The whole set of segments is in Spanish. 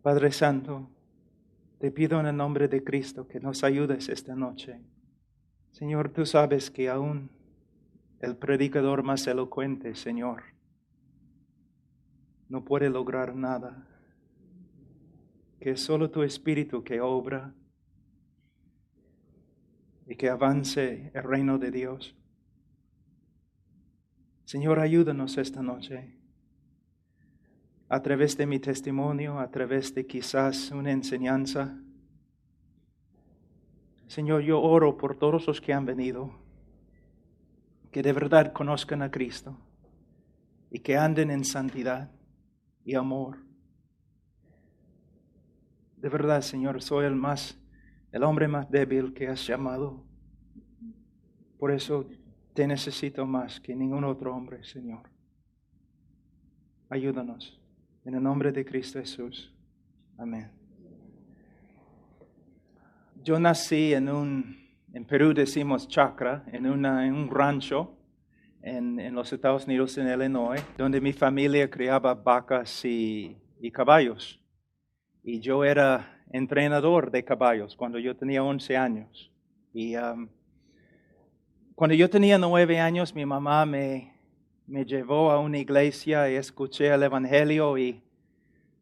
Padre Santo, te pido en el nombre de Cristo que nos ayudes esta noche. Señor, tú sabes que aún el predicador más elocuente, Señor, no puede lograr nada, que es solo tu Espíritu que obra y que avance el reino de Dios. Señor, ayúdanos esta noche, a través de mi testimonio, a través de quizás una enseñanza. Señor, yo oro por todos los que han venido, que de verdad conozcan a Cristo y que anden en santidad y amor. De verdad, Señor, soy el hombre más débil que has llamado. Por eso te necesito más que ningún otro hombre, Señor. Ayúdanos. En el nombre de Cristo Jesús. Amén. Yo nací en Perú decimos chacra, en un rancho en los Estados Unidos, en Illinois, donde mi familia criaba vacas y caballos. Y yo era entrenador de caballos cuando yo tenía 11 años. Y cuando yo tenía 9 años, mi mamá me llevó a una iglesia y escuché el Evangelio y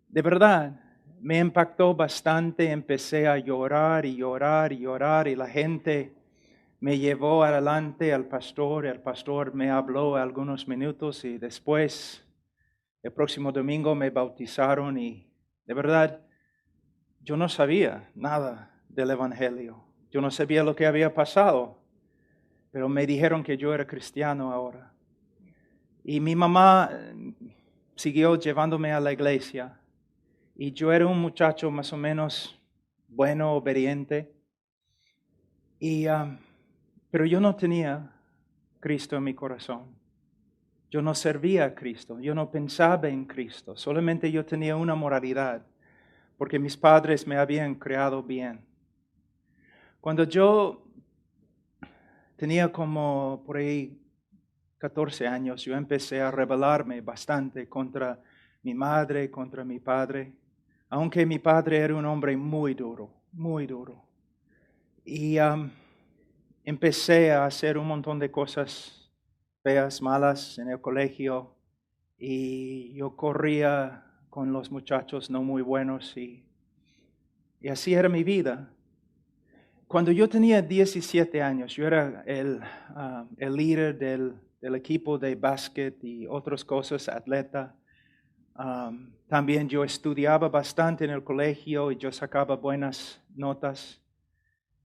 de verdad me impactó bastante. Empecé a llorar y llorar y llorar y la gente me llevó adelante al pastor. El pastor me habló algunos minutos y después, el próximo domingo me bautizaron y de verdad yo no sabía nada del Evangelio. Yo no sabía lo que había pasado, pero me dijeron que yo era cristiano ahora. Y mi mamá siguió llevándome a la iglesia. Y yo era un muchacho más o menos bueno, obediente. Pero yo no tenía Cristo en mi corazón. Yo no servía a Cristo. Yo no pensaba en Cristo. Solamente yo tenía una moralidad, porque mis padres me habían creado bien. Cuando yo tenía como por ahí 14 años, yo empecé a rebelarme bastante contra mi madre, contra mi padre, aunque mi padre era un hombre muy duro, muy duro. Y empecé a hacer un montón de cosas feas, malas en el colegio, y yo corría con los muchachos no muy buenos, y así era mi vida. Cuando yo tenía 17 años, yo era el líder del equipo de básquet y otras cosas, atleta. También yo estudiaba bastante en el colegio y yo sacaba buenas notas.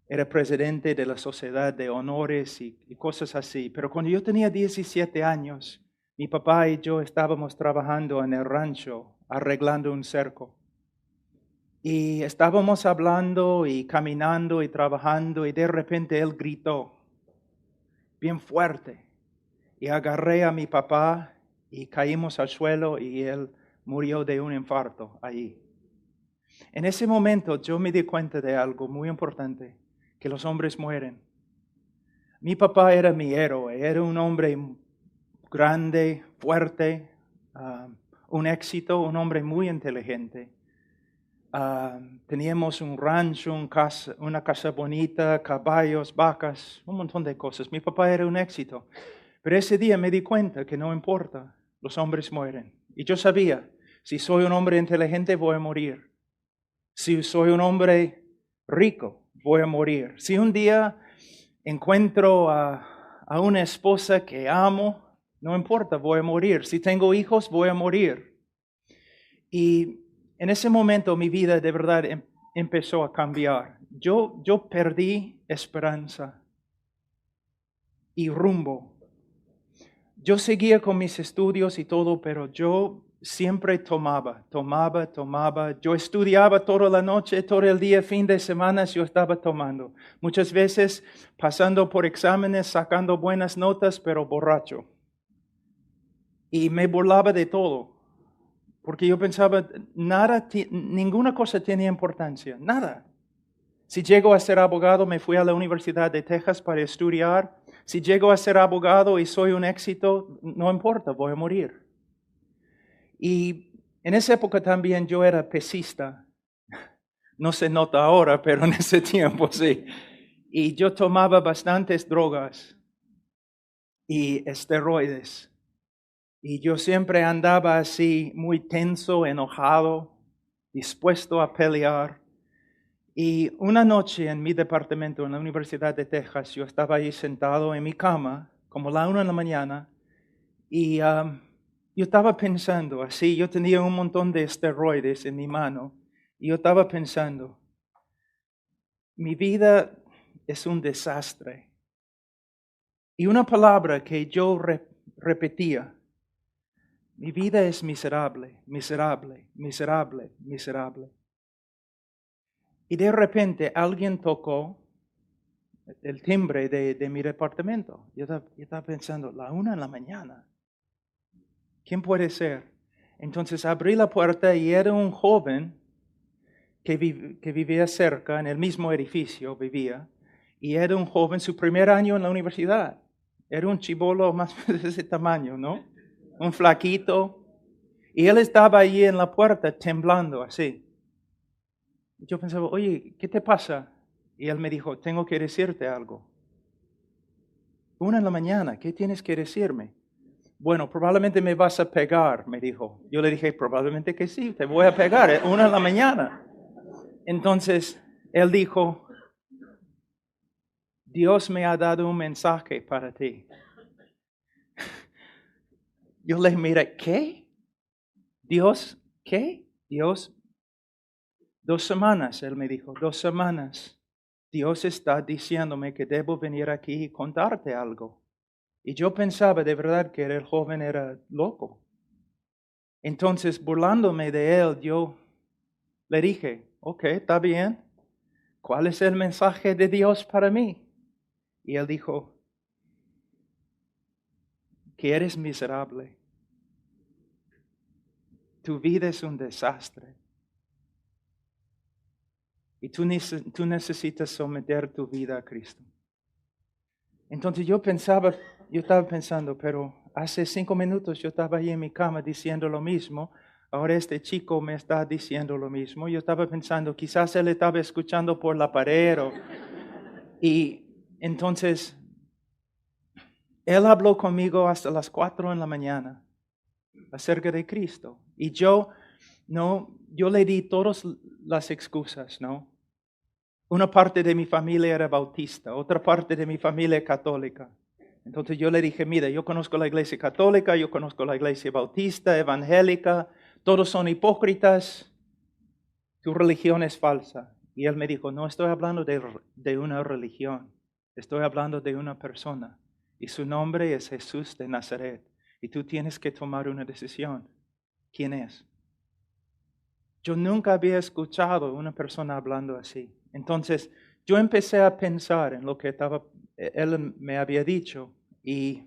Era presidente de la sociedad de honores y cosas así. Pero cuando yo tenía 17 años, mi papá y yo estábamos trabajando en el rancho, arreglando un cerco. Y estábamos hablando y caminando y trabajando y de repente él gritó bien fuerte. Y agarré a mi papá y caímos al suelo y él murió de un infarto allí. En ese momento yo me di cuenta de algo muy importante, que los hombres mueren. Mi papá era mi héroe, era un hombre grande, fuerte, un éxito, un hombre muy inteligente. Teníamos un rancho, una casa bonita, caballos, vacas, un montón de cosas. Mi papá era un éxito. Pero ese día me di cuenta que no importa, los hombres mueren. Y yo sabía, si soy un hombre inteligente voy a morir. Si soy un hombre rico voy a morir. Si un día encuentro a una esposa que amo, no importa, voy a morir. Si tengo hijos voy a morir. Y en ese momento mi vida de verdad empezó a cambiar. Yo perdí esperanza y rumbo. Yo seguía con mis estudios y todo, pero yo siempre tomaba. Yo estudiaba toda la noche, todo el día, fin de semana, yo estaba tomando. Muchas veces pasando por exámenes, sacando buenas notas, pero borracho. Y me burlaba de todo. Porque yo pensaba, ninguna cosa tiene importancia, nada. Si llego a ser abogado, me fui a la Universidad de Texas para estudiar. Si llego a ser abogado y soy un éxito, no importa, voy a morir. Y en esa época también yo era pesista. No se nota ahora, pero en ese tiempo sí. Y yo tomaba bastantes drogas y esteroides. Y yo siempre andaba así, muy tenso, enojado, dispuesto a pelear. Y una noche en mi departamento en la Universidad de Texas, yo estaba ahí sentado en mi cama, como la 1 de la mañana, y yo estaba pensando así, yo tenía un montón de esteroides en mi mano, y yo estaba pensando, mi vida es un desastre. Y una palabra que yo repetía, mi vida es miserable, miserable, miserable, miserable. Y de repente alguien tocó el timbre de mi departamento. Yo estaba pensando, la 1 de la mañana. ¿Quién puede ser? Entonces abrí la puerta y era un joven que vivía cerca, en el mismo edificio vivía. Y era un joven, su primer año en la universidad. Era un chibolo más de ese tamaño, ¿no? Un flaquito. Y él estaba ahí en la puerta temblando así. Y yo pensaba, oye, ¿qué te pasa? Y él me dijo, tengo que decirte algo. 1 de la mañana, ¿qué tienes que decirme? Bueno, probablemente me vas a pegar, me dijo. Yo le dije, probablemente que sí, te voy a pegar, 1 de la mañana. Entonces, él dijo, Dios me ha dado un mensaje para ti. Yo le miré, ¿qué? ¿Dios qué? Dios, 2 semanas, él me dijo, 2 semanas. Dios está diciéndome que debo venir aquí y contarte algo. Y yo pensaba de verdad que el joven era loco. Entonces, burlándome de él, yo le dije, ok, está bien. ¿Cuál es el mensaje de Dios para mí? Y él dijo, que eres miserable. Tu vida es un desastre. Y tú necesitas someter tu vida a Cristo. Entonces yo estaba pensando, pero hace 5 minutos yo estaba ahí en mi cama diciendo lo mismo. Ahora este chico me está diciendo lo mismo. Yo estaba pensando, quizás él estaba escuchando por la pared. Y entonces, él habló conmigo hasta las 4 de la mañana acerca de Cristo. Y yo le di todas las excusas, ¿no? Una parte de mi familia era bautista, otra parte de mi familia católica. Entonces yo le dije, mira, yo conozco la iglesia católica, yo conozco la iglesia bautista, evangélica, todos son hipócritas, tu religión es falsa. Y él me dijo, no estoy hablando de una religión, estoy hablando de una persona. Y su nombre es Jesús de Nazaret. Y tú tienes que tomar una decisión. ¿Quién es? Yo nunca había escuchado a una persona hablando así. Entonces, yo empecé a pensar en lo que él me había dicho y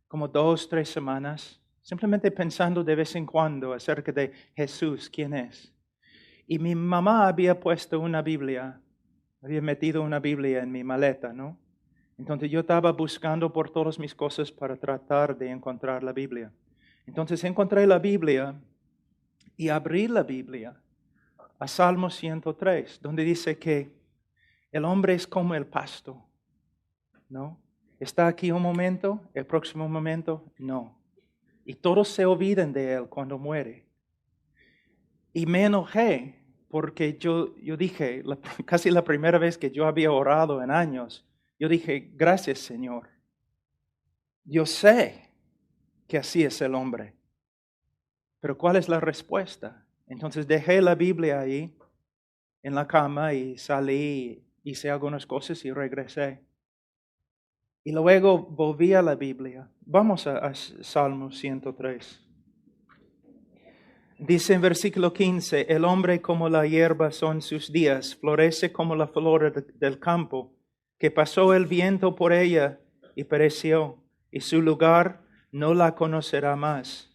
como 2, 3 semanas, simplemente pensando de vez en cuando acerca de Jesús, ¿quién es? Y mi mamá había puesto una Biblia, había metido una Biblia en mi maleta, ¿no? Entonces yo estaba buscando por todas mis cosas para tratar de encontrar la Biblia. Entonces encontré la Biblia y abrí la Biblia a Salmo 103, donde dice que el hombre es como el pasto, ¿no? Está aquí un momento, el próximo momento, no. Y todos se olvidan de él cuando muere. Y me enojé porque yo dije, casi la primera vez que yo había orado en años, yo dije, gracias Señor. Yo sé que así es el hombre. Pero ¿cuál es la respuesta? Entonces dejé la Biblia ahí en la cama y salí, hice algunas cosas y regresé. Y luego volví a la Biblia. Vamos a Salmo 103. Dice en versículo 15, el hombre como la hierba son sus días, florece como la flor del campo, que pasó el viento por ella y pereció, y su lugar no la conocerá más.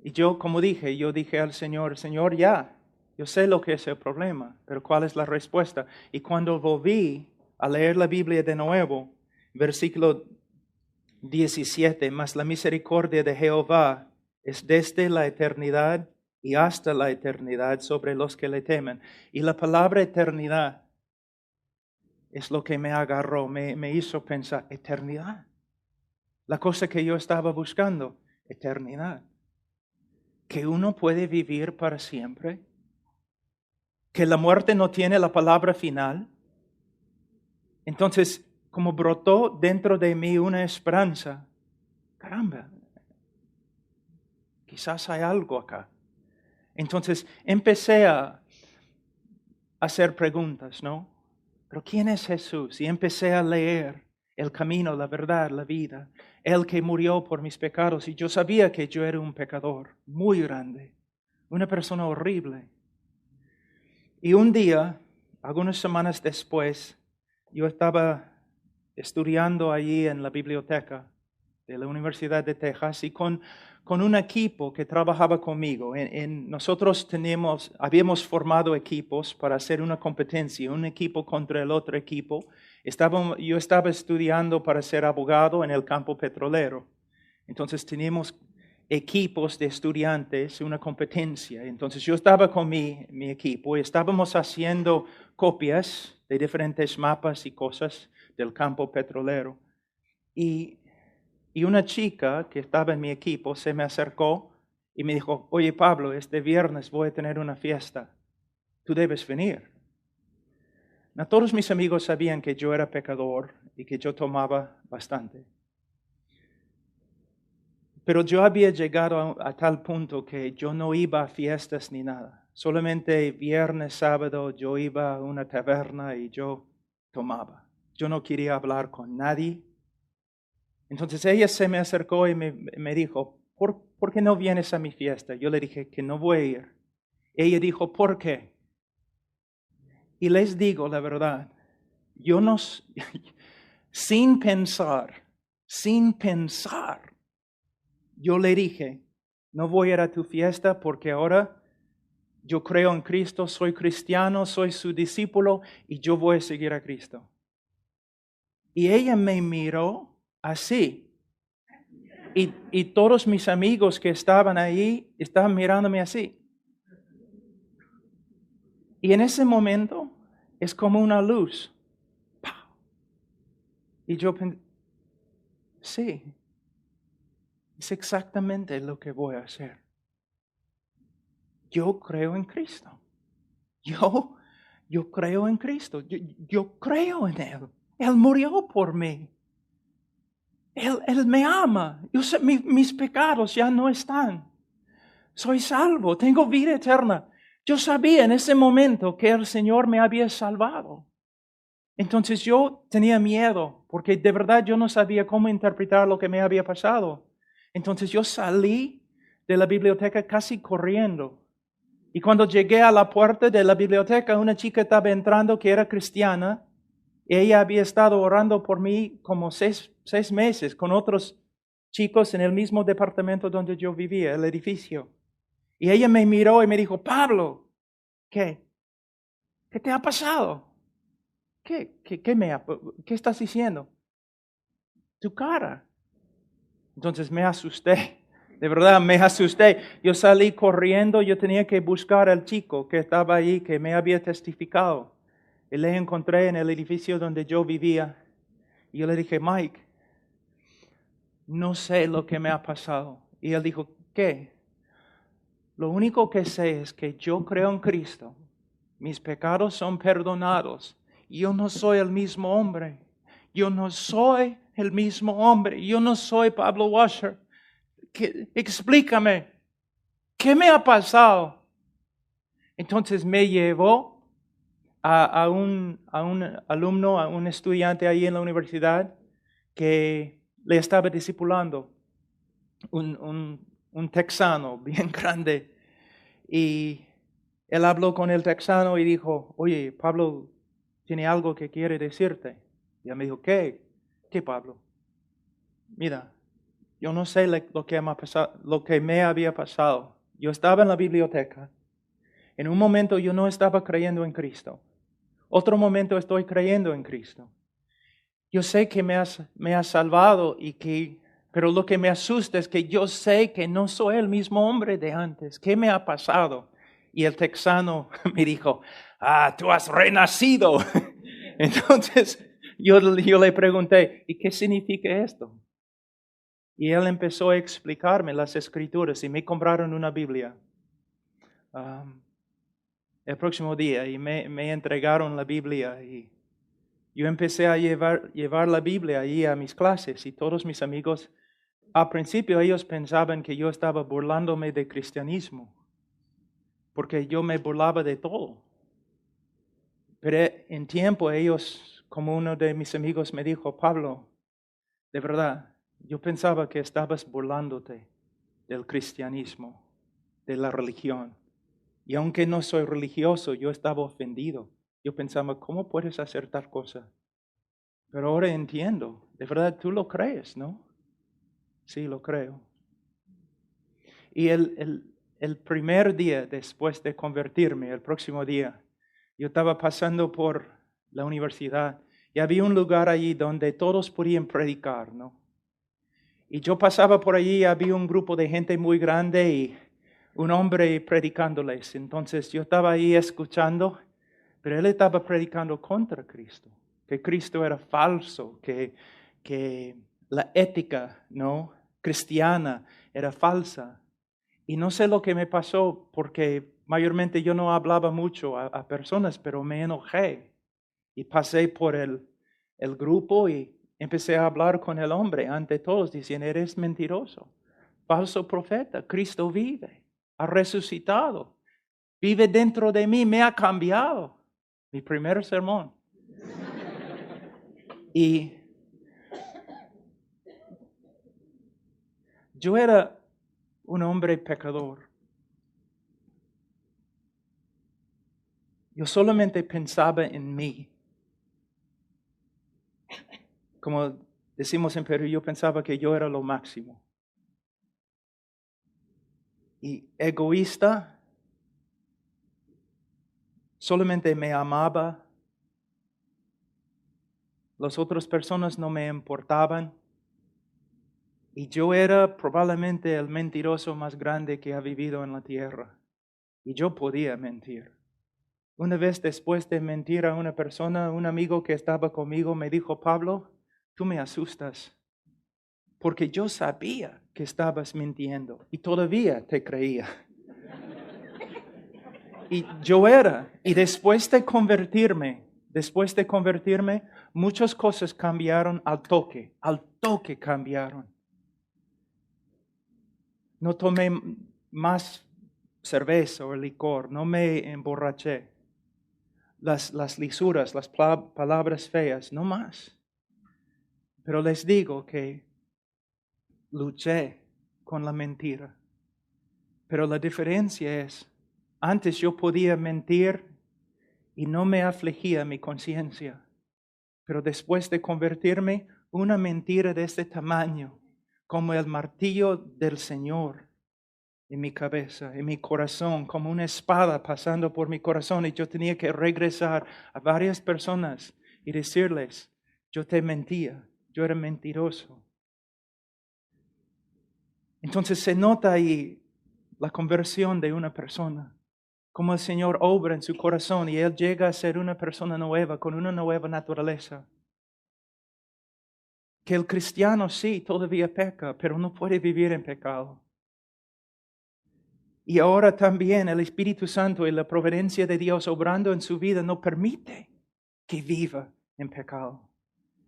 Y yo, como dije, al Señor, Señor, ya, yo sé lo que es el problema, pero ¿cuál es la respuesta? Y cuando volví a leer la Biblia de nuevo, versículo 17, mas la misericordia de Jehová es desde la eternidad y hasta la eternidad sobre los que le temen. Y la palabra eternidad es lo que me agarró, me hizo pensar, eternidad. La cosa que yo estaba buscando, eternidad. Que uno puede vivir para siempre. Que la muerte no tiene la palabra final. Entonces, como brotó dentro de mí una esperanza, caramba, quizás hay algo acá. Entonces empecé a hacer preguntas, ¿no? ¿Pero quién es Jesús? Y empecé a leer el camino, la verdad, la vida. Él que murió por mis pecados. Y yo sabía que yo era un pecador muy grande, una persona horrible. Y un día, algunas semanas después, yo estaba estudiando allí en la biblioteca de la Universidad de Texas y con un equipo que trabajaba conmigo. Nosotros habíamos formado equipos para hacer una competencia, un equipo contra el otro equipo. Yo estaba estudiando para ser abogado en el campo petrolero. Entonces teníamos equipos de estudiantes, una competencia. Entonces yo estaba con mi equipo y estábamos haciendo copias de diferentes mapas y cosas del campo petrolero. Y una chica que estaba en mi equipo se me acercó y me dijo, oye Pablo, este viernes voy a tener una fiesta, tú debes venir. No, todos mis amigos sabían que yo era pecador y que yo tomaba bastante. Pero yo había llegado a tal punto que yo no iba a fiestas ni nada. Solamente viernes, sábado yo iba a una taberna y yo tomaba. Yo no quería hablar con nadie. Entonces ella se me acercó y me dijo, ¿por qué no vienes a mi fiesta? Yo le dije que no voy a ir. Ella dijo, ¿por qué? Y les digo la verdad, yo no, sin pensar, yo le dije, no voy a ir a tu fiesta porque ahora yo creo en Cristo, soy cristiano, soy su discípulo y yo voy a seguir a Cristo. Y ella me miró así. Y todos mis amigos que estaban ahí estaban mirándome así. Y en ese momento es como una luz. ¡Pau! Y yo pensé, sí, es exactamente lo que voy a hacer. Yo creo en Cristo. Yo creo en Cristo. Yo creo en Él. Él murió por mí. Él me ama. Yo sé, mis pecados ya no están. Soy salvo. Tengo vida eterna. Yo sabía en ese momento que el Señor me había salvado. Entonces yo tenía miedo porque de verdad yo no sabía cómo interpretar lo que me había pasado. Entonces yo salí de la biblioteca casi corriendo. Y cuando llegué a la puerta de la biblioteca, una chica estaba entrando que era cristiana. Ella había estado orando por mí como seis meses con otros chicos en el mismo departamento donde yo vivía, el edificio. Y ella me miró y me dijo, Pablo, ¿qué? ¿Qué te ha pasado? ¿Qué estás diciendo? Tu cara. Entonces me asusté. De verdad, me asusté. Yo salí corriendo, yo tenía que buscar al chico que estaba ahí, que me había testificado. Y le encontré en el edificio donde yo vivía. Y yo le dije, Mike, no sé lo que me ha pasado. Y él dijo, ¿qué? Lo único que sé es que yo creo en Cristo. Mis pecados son perdonados. Yo no soy el mismo hombre. Yo no soy el mismo hombre. Yo no soy Pablo Washer. Explícame, ¿qué me ha pasado? Entonces me llevó a un alumno, a un estudiante ahí en la universidad que le estaba discipulando, un texano bien grande. Y él habló con el texano y dijo, oye, Pablo tiene algo que quiere decirte. Y él me dijo, ¿qué? ¿Qué, Pablo? Mira, yo no sé lo que me había pasado. Yo estaba en la biblioteca. En un momento yo no estaba creyendo en Cristo. Otro momento estoy creyendo en Cristo. Yo sé que me has salvado y que Pero lo que me asusta es que yo sé que no soy el mismo hombre de antes. ¿Qué me ha pasado? Y el texano me dijo, tú has renacido. Entonces yo le pregunté, ¿y qué significa esto? Y él empezó a explicarme las escrituras y me compraron una Biblia el próximo día y me entregaron la Biblia y yo empecé a llevar la Biblia allí a mis clases y todos mis amigos, al principio ellos pensaban que yo estaba burlándome del cristianismo, porque yo me burlaba de todo. Pero en tiempo ellos, como uno de mis amigos me dijo, Pablo, de verdad, yo pensaba que estabas burlándote del cristianismo, de la religión. Y aunque no soy religioso, yo estaba ofendido. Yo pensaba, ¿cómo puedes hacer tal cosa? Pero ahora entiendo, de verdad tú lo crees, ¿no? Sí, lo creo. Y el primer día después de convertirme, el próximo día, yo estaba pasando por la universidad y había un lugar allí donde todos podían predicar, ¿no? Y yo pasaba por allí y había un grupo de gente muy grande y un hombre predicándoles. Entonces yo estaba ahí escuchando, pero él estaba predicando contra Cristo, que Cristo era falso, que la ética, ¿no?, cristiana era falsa. Y no sé lo que me pasó, porque mayormente yo no hablaba mucho a personas, pero me enojé. Y pasé por el grupo y empecé a hablar con el hombre ante todos, diciendo, eres mentiroso, falso profeta, Cristo vive, ha resucitado, vive dentro de mí, me ha cambiado. Mi primer sermón. Y yo era un hombre pecador. Yo solamente pensaba en mí. Como decimos en Perú, yo pensaba que yo era lo máximo. Y egoísta, solamente me amaba. Las otras personas no me importaban. Y yo era probablemente el mentiroso más grande que ha vivido en la tierra. Y yo podía mentir. Una vez después de mentir a una persona, un amigo que estaba conmigo me dijo, Pablo, tú me asustas. Porque yo sabía que estabas mintiendo y todavía te creía. Y yo era. Y después de convertirme, muchas cosas cambiaron al toque cambiaron. No tomé más cerveza o licor, no me emborraché. Las lisuras, las palabras feas, no más. Pero les digo que luché con la mentira. Pero la diferencia es, antes yo podía mentir y no me afligía mi conciencia. Pero después de convertirme, una mentira de este tamaño, como el martillo del Señor en mi cabeza, en mi corazón, como una espada pasando por mi corazón, y yo tenía que regresar a varias personas y decirles, yo te mentía, yo era mentiroso. Entonces se nota ahí la conversión de una persona, como el Señor obra en su corazón y Él llega a ser una persona nueva, con una nueva naturaleza. Que el cristiano sí todavía peca, pero no puede vivir en pecado. Y ahora también el Espíritu Santo y la providencia de Dios obrando en su vida no permite que viva en pecado.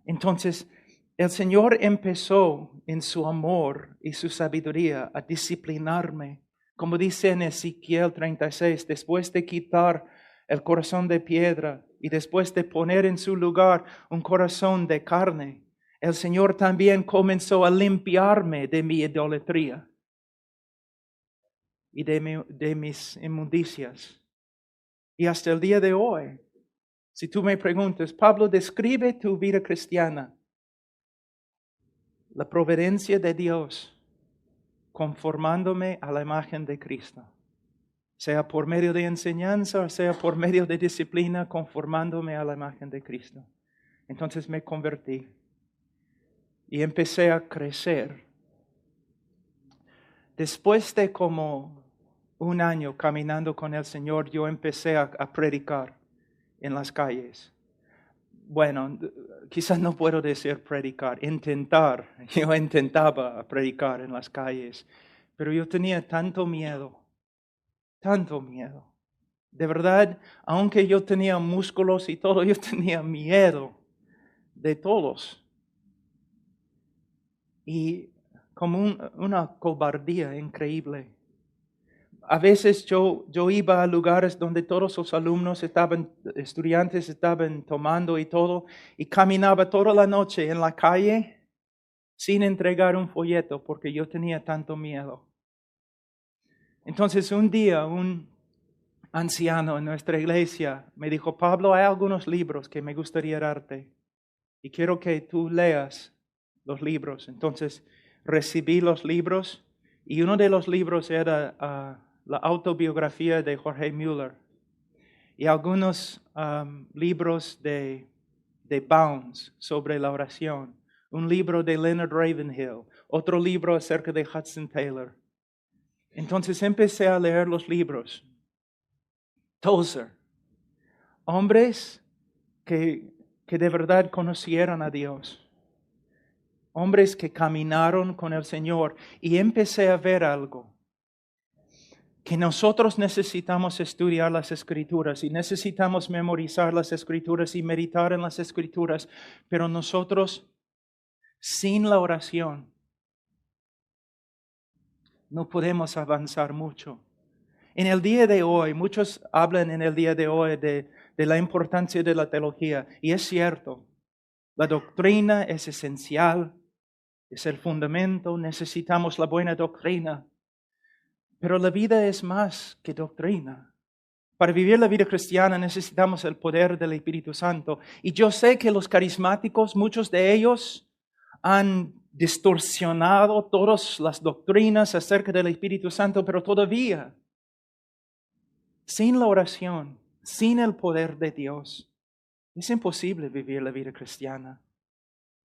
Entonces, el Señor empezó en su amor y su sabiduría a disciplinarme. Como dice en Ezequiel 36, después de quitar el corazón de piedra y después de poner en su lugar un corazón de carne, el Señor también comenzó a limpiarme de mi idolatría y de mis inmundicias. Y hasta el día de hoy, si tú me preguntas, Pablo, describe tu vida cristiana. La providencia de Dios conformándome a la imagen de Cristo. Sea por medio de enseñanza, o sea por medio de disciplina, conformándome a la imagen de Cristo. Entonces me convertí y empecé a crecer Después de como un año caminando con el Señor, yo empecé a predicar en las calles. Bueno, quizás no puedo decir predicar, intentar. Yo intentaba predicar en las calles, pero yo tenía tanto miedo. De verdad, aunque yo tenía músculos y todo, yo tenía miedo de todos. Y como una cobardía increíble. A veces yo iba a lugares donde todos los estudiantes estaban tomando y todo, y caminaba toda la noche en la calle sin entregar un folleto porque yo tenía tanto miedo. Entonces un día un anciano en nuestra iglesia me dijo, Pablo, hay algunos libros que me gustaría darte y quiero que tú leas los libros. Entonces recibí los libros y uno de los libros era la autobiografía de Jorge Müller y algunos libros de Bounds sobre la oración, un libro de Leonard Ravenhill, otro libro acerca de Hudson Taylor. Entonces empecé a leer los libros. Tozer, hombres que de verdad conocieron a Dios, hombres que caminaron con el Señor, y empecé a ver algo, que nosotros necesitamos estudiar las Escrituras y necesitamos memorizar las Escrituras y meditar en las Escrituras, pero nosotros sin la oración no podemos avanzar mucho. En el día de hoy, muchos hablan en el día de hoy de la importancia de la teología, y es cierto, la doctrina es esencial, es el fundamento, necesitamos la buena doctrina, pero la vida es más que doctrina. Para vivir la vida cristiana necesitamos el poder del Espíritu Santo, y yo sé que los carismáticos, muchos de ellos, han distorsionado todas las doctrinas acerca del Espíritu Santo, pero todavía, sin la oración, sin el poder de Dios, es imposible vivir la vida cristiana.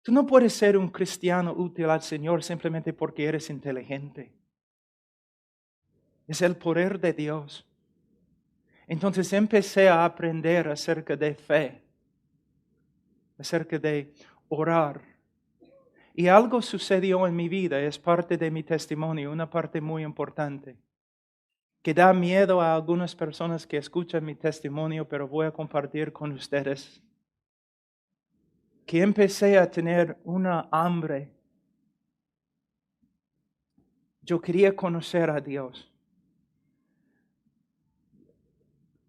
Tú no puedes ser un cristiano útil al Señor simplemente porque eres inteligente. Es el poder de Dios. Entonces empecé a aprender acerca de fe, acerca de orar. Y algo sucedió en mi vida, es parte de mi testimonio, una parte muy importante, que da miedo a algunas personas que escuchan mi testimonio, pero voy a compartir con ustedes. Que empecé a tener una hambre. Yo quería conocer a Dios.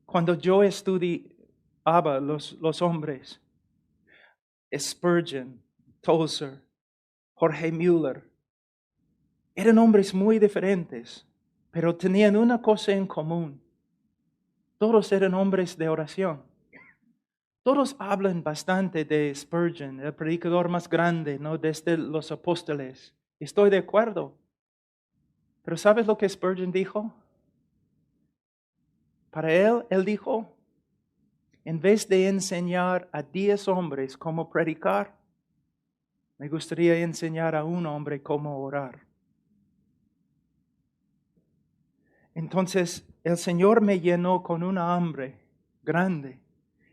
Cuando yo estudiaba los hombres, Spurgeon, Tozer, Jorge Müller, eran hombres muy diferentes, pero tenían una cosa en común. Todos eran hombres de oración. Todos hablan bastante de Spurgeon, el predicador más grande, ¿no? Desde los apóstoles. Estoy de acuerdo. Pero ¿sabes lo que Spurgeon dijo? Para él dijo, en vez de enseñar a 10 hombres cómo predicar, me gustaría enseñar a un hombre cómo orar. Entonces el Señor me llenó con una hambre grande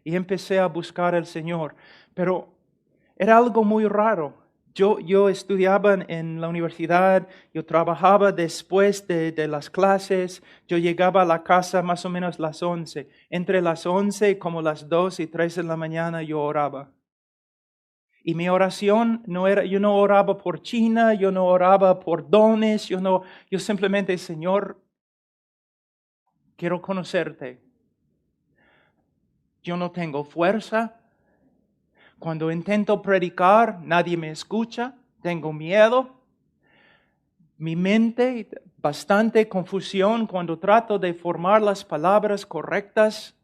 y empecé a buscar al Señor. Pero era algo muy raro. Yo estudiaba en la universidad, yo trabajaba después de las clases, yo llegaba a la casa más o menos las 11. Entre las 11 como las 2 y 3 de la mañana yo oraba. Y mi oración yo no oraba por China, yo no oraba por dones, yo simplemente, Señor, quiero conocerte. Yo no tengo fuerza. Cuando intento predicar, nadie me escucha, tengo miedo. Mi mente, bastante confusión cuando trato de formar las palabras correctas.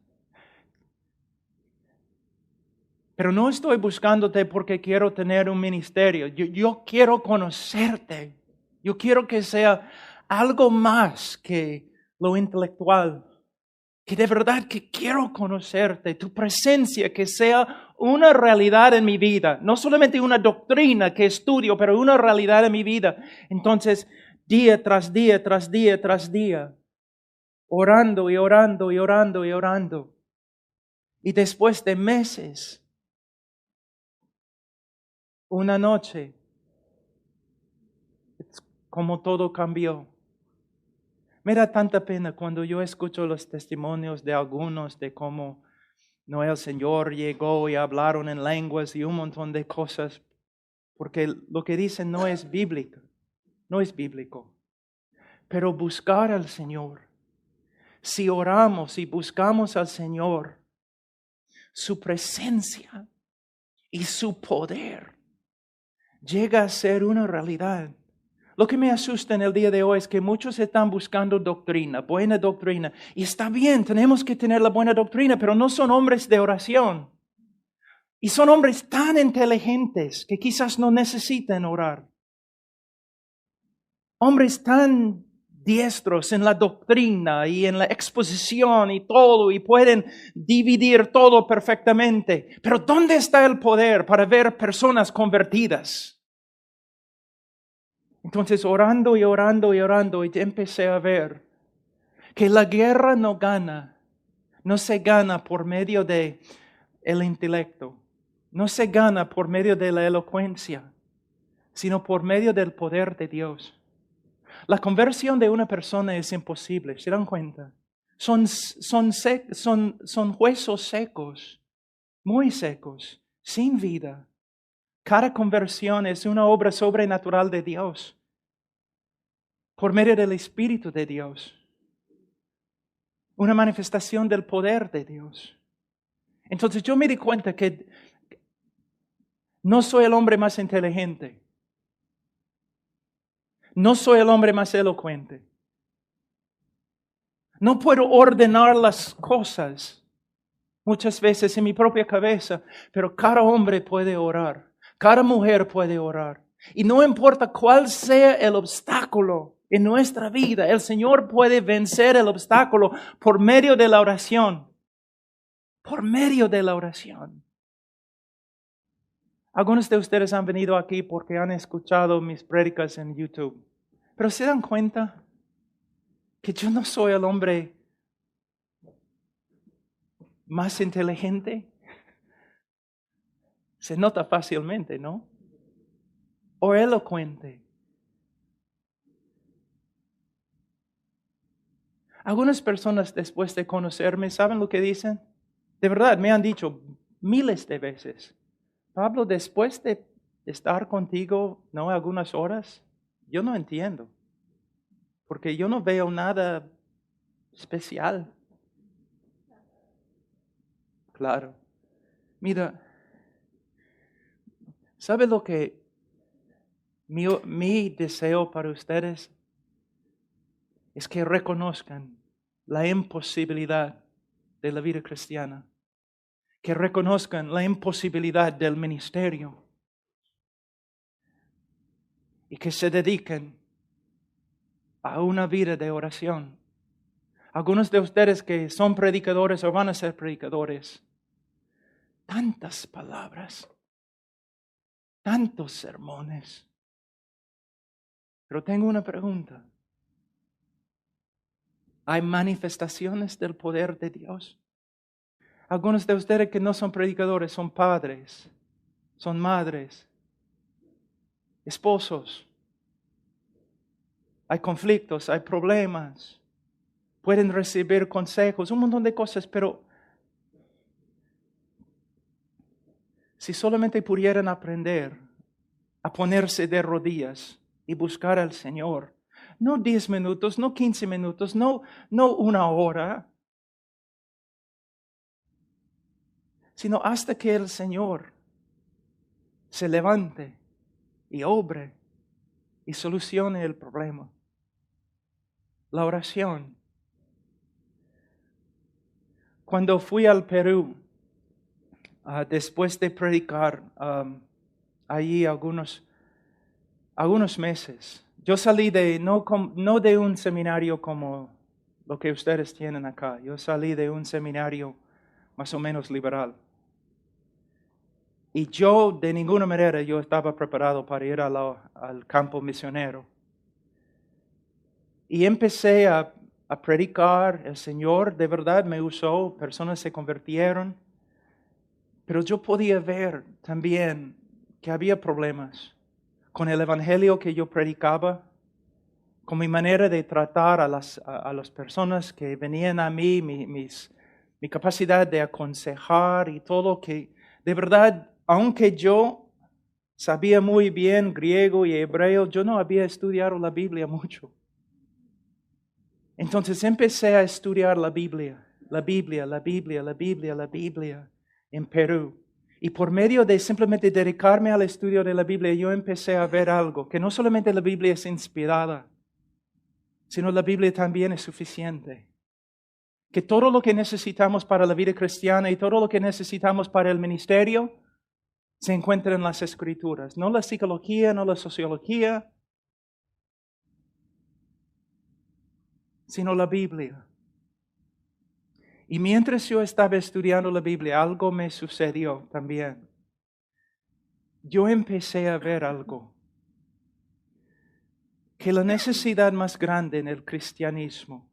Pero no estoy buscándote porque quiero tener un ministerio. Yo quiero conocerte. Yo quiero que sea algo más que lo intelectual. Que de verdad que quiero conocerte, tu presencia, que sea una realidad en mi vida. No solamente una doctrina que estudio, pero una realidad en mi vida. Entonces, día tras día, tras día, tras día, orando y orando y orando y orando. Y después de meses, una noche, es como todo cambió. Me da tanta pena cuando yo escucho los testimonios de algunos de cómo no el Señor llegó y hablaron en lenguas y un montón de cosas, porque lo que dicen no es bíblico, no es bíblico. Pero buscar al Señor, si oramos y buscamos al Señor, su presencia y su poder llega a ser una realidad. Lo que me asusta en el día de hoy es que muchos están buscando doctrina, buena doctrina. Y está bien, tenemos que tener la buena doctrina, pero no son hombres de oración. Y son hombres tan inteligentes que quizás no necesiten orar. Hombres tan diestros en la doctrina y en la exposición y todo, y pueden dividir todo perfectamente. Pero ¿dónde está el poder para ver personas convertidas? Entonces, orando y orando y orando, y empecé a ver que la guerra no se gana por medio de el intelecto, no se gana por medio de la elocuencia, sino por medio del poder de Dios. La conversión de una persona es imposible, ¿se dan cuenta? Son huesos secos, muy secos, sin vida. Cada conversión es una obra sobrenatural de Dios, por medio del Espíritu de Dios. Una manifestación del poder de Dios. Entonces yo me di cuenta que no soy el hombre más inteligente. No soy el hombre más elocuente. No puedo ordenar las cosas muchas veces en mi propia cabeza, pero cada hombre puede orar. Cada mujer puede orar. Y no importa cuál sea el obstáculo en nuestra vida, el Señor puede vencer el obstáculo por medio de la oración. Por medio de la oración. Algunos de ustedes han venido aquí porque han escuchado mis prédicas en YouTube. Pero ¿se dan cuenta que yo no soy el hombre más inteligente? Se nota fácilmente, ¿no? O elocuente. Algunas personas después de conocerme, ¿saben lo que dicen? De verdad, me han dicho miles de veces. Pablo, después de estar contigo, ¿no? Algunas horas, yo no entiendo. Porque yo no veo nada especial. Claro. Mira, ¿sabe lo que mi deseo para ustedes? Es que reconozcan la imposibilidad de la vida cristiana. Que reconozcan la imposibilidad del ministerio. Y que se dediquen a una vida de oración. Algunos de ustedes que son predicadores o van a ser predicadores. Tantas palabras. Tantos sermones. Pero tengo una pregunta. ¿Hay manifestaciones del poder de Dios? Algunos de ustedes que no son predicadores son padres, son madres, esposos. Hay conflictos, hay problemas. Pueden recibir consejos, un montón de cosas, pero si solamente pudieran aprender a ponerse de rodillas y buscar al Señor, no 10 minutos, no 15 minutos, no una hora, sino hasta que el Señor se levante y obre y solucione el problema. La oración. Cuando fui al Perú, después de predicar allí algunos meses, yo salí no de un seminario como lo que ustedes tienen acá. Yo salí de un seminario más o menos liberal. Y yo, de ninguna manera, yo estaba preparado para ir al campo misionero. Y empecé a predicar. El Señor de verdad me usó, personas se convirtieron. Pero yo podía ver también que había problemas con el evangelio que yo predicaba, con mi manera de tratar a las personas que venían a mí, mi capacidad de aconsejar y todo, que de verdad, aunque yo sabía muy bien griego y hebreo, yo no había estudiado la Biblia mucho. Entonces empecé a estudiar la Biblia en Perú. Y por medio de simplemente dedicarme al estudio de la Biblia, yo empecé a ver algo, que no solamente la Biblia es inspirada, sino la Biblia también es suficiente. Que todo lo que necesitamos para la vida cristiana y todo lo que necesitamos para el ministerio se encuentra en las Escrituras. No la psicología, no la sociología, sino la Biblia. Y mientras yo estaba estudiando la Biblia, algo me sucedió también. Yo empecé a ver algo. Que la necesidad más grande en el cristianismo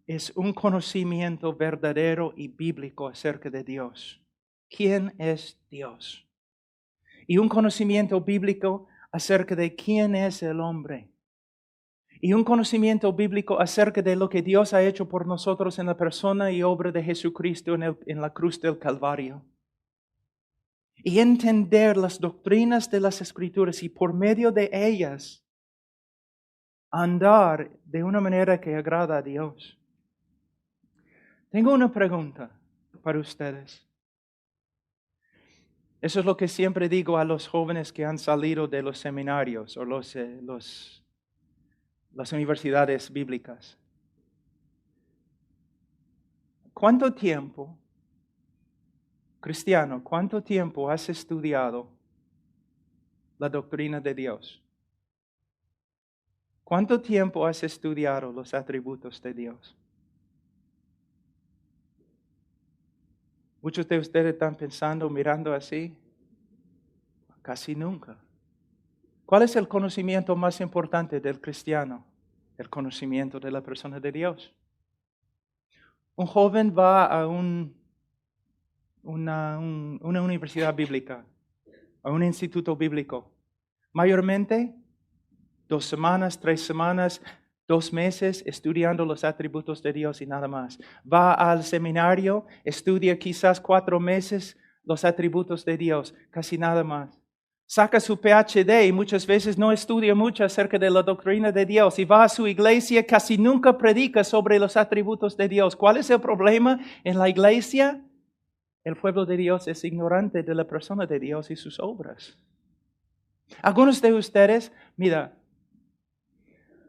es un conocimiento verdadero y bíblico acerca de Dios. ¿Quién es Dios? Y un conocimiento bíblico acerca de quién es el hombre. Y un conocimiento bíblico acerca de lo que Dios ha hecho por nosotros en la persona y obra de Jesucristo en la cruz del Calvario. Y entender las doctrinas de las Escrituras y por medio de ellas andar de una manera que agrada a Dios. Tengo una pregunta para ustedes. Eso es lo que siempre digo a los jóvenes que han salido de los seminarios o las universidades bíblicas. ¿Cuánto tiempo, cristiano, cuánto tiempo has estudiado la doctrina de Dios? ¿Cuánto tiempo has estudiado los atributos de Dios? Muchos de ustedes están pensando, mirando así. Casi nunca. ¿Cuál es el conocimiento más importante del cristiano? El conocimiento de la persona de Dios. Un joven va a una universidad bíblica, a un instituto bíblico. Mayormente, 2 semanas, 3 semanas, 2 meses estudiando los atributos de Dios y nada más. Va al seminario, estudia quizás 4 meses los atributos de Dios, casi nada más. Saca su PhD y muchas veces no estudia mucho acerca de la doctrina de Dios y va a su iglesia, casi nunca predica sobre los atributos de Dios. ¿Cuál es el problema en la iglesia? El pueblo de Dios es ignorante de la persona de Dios y sus obras. Algunos de ustedes, mira,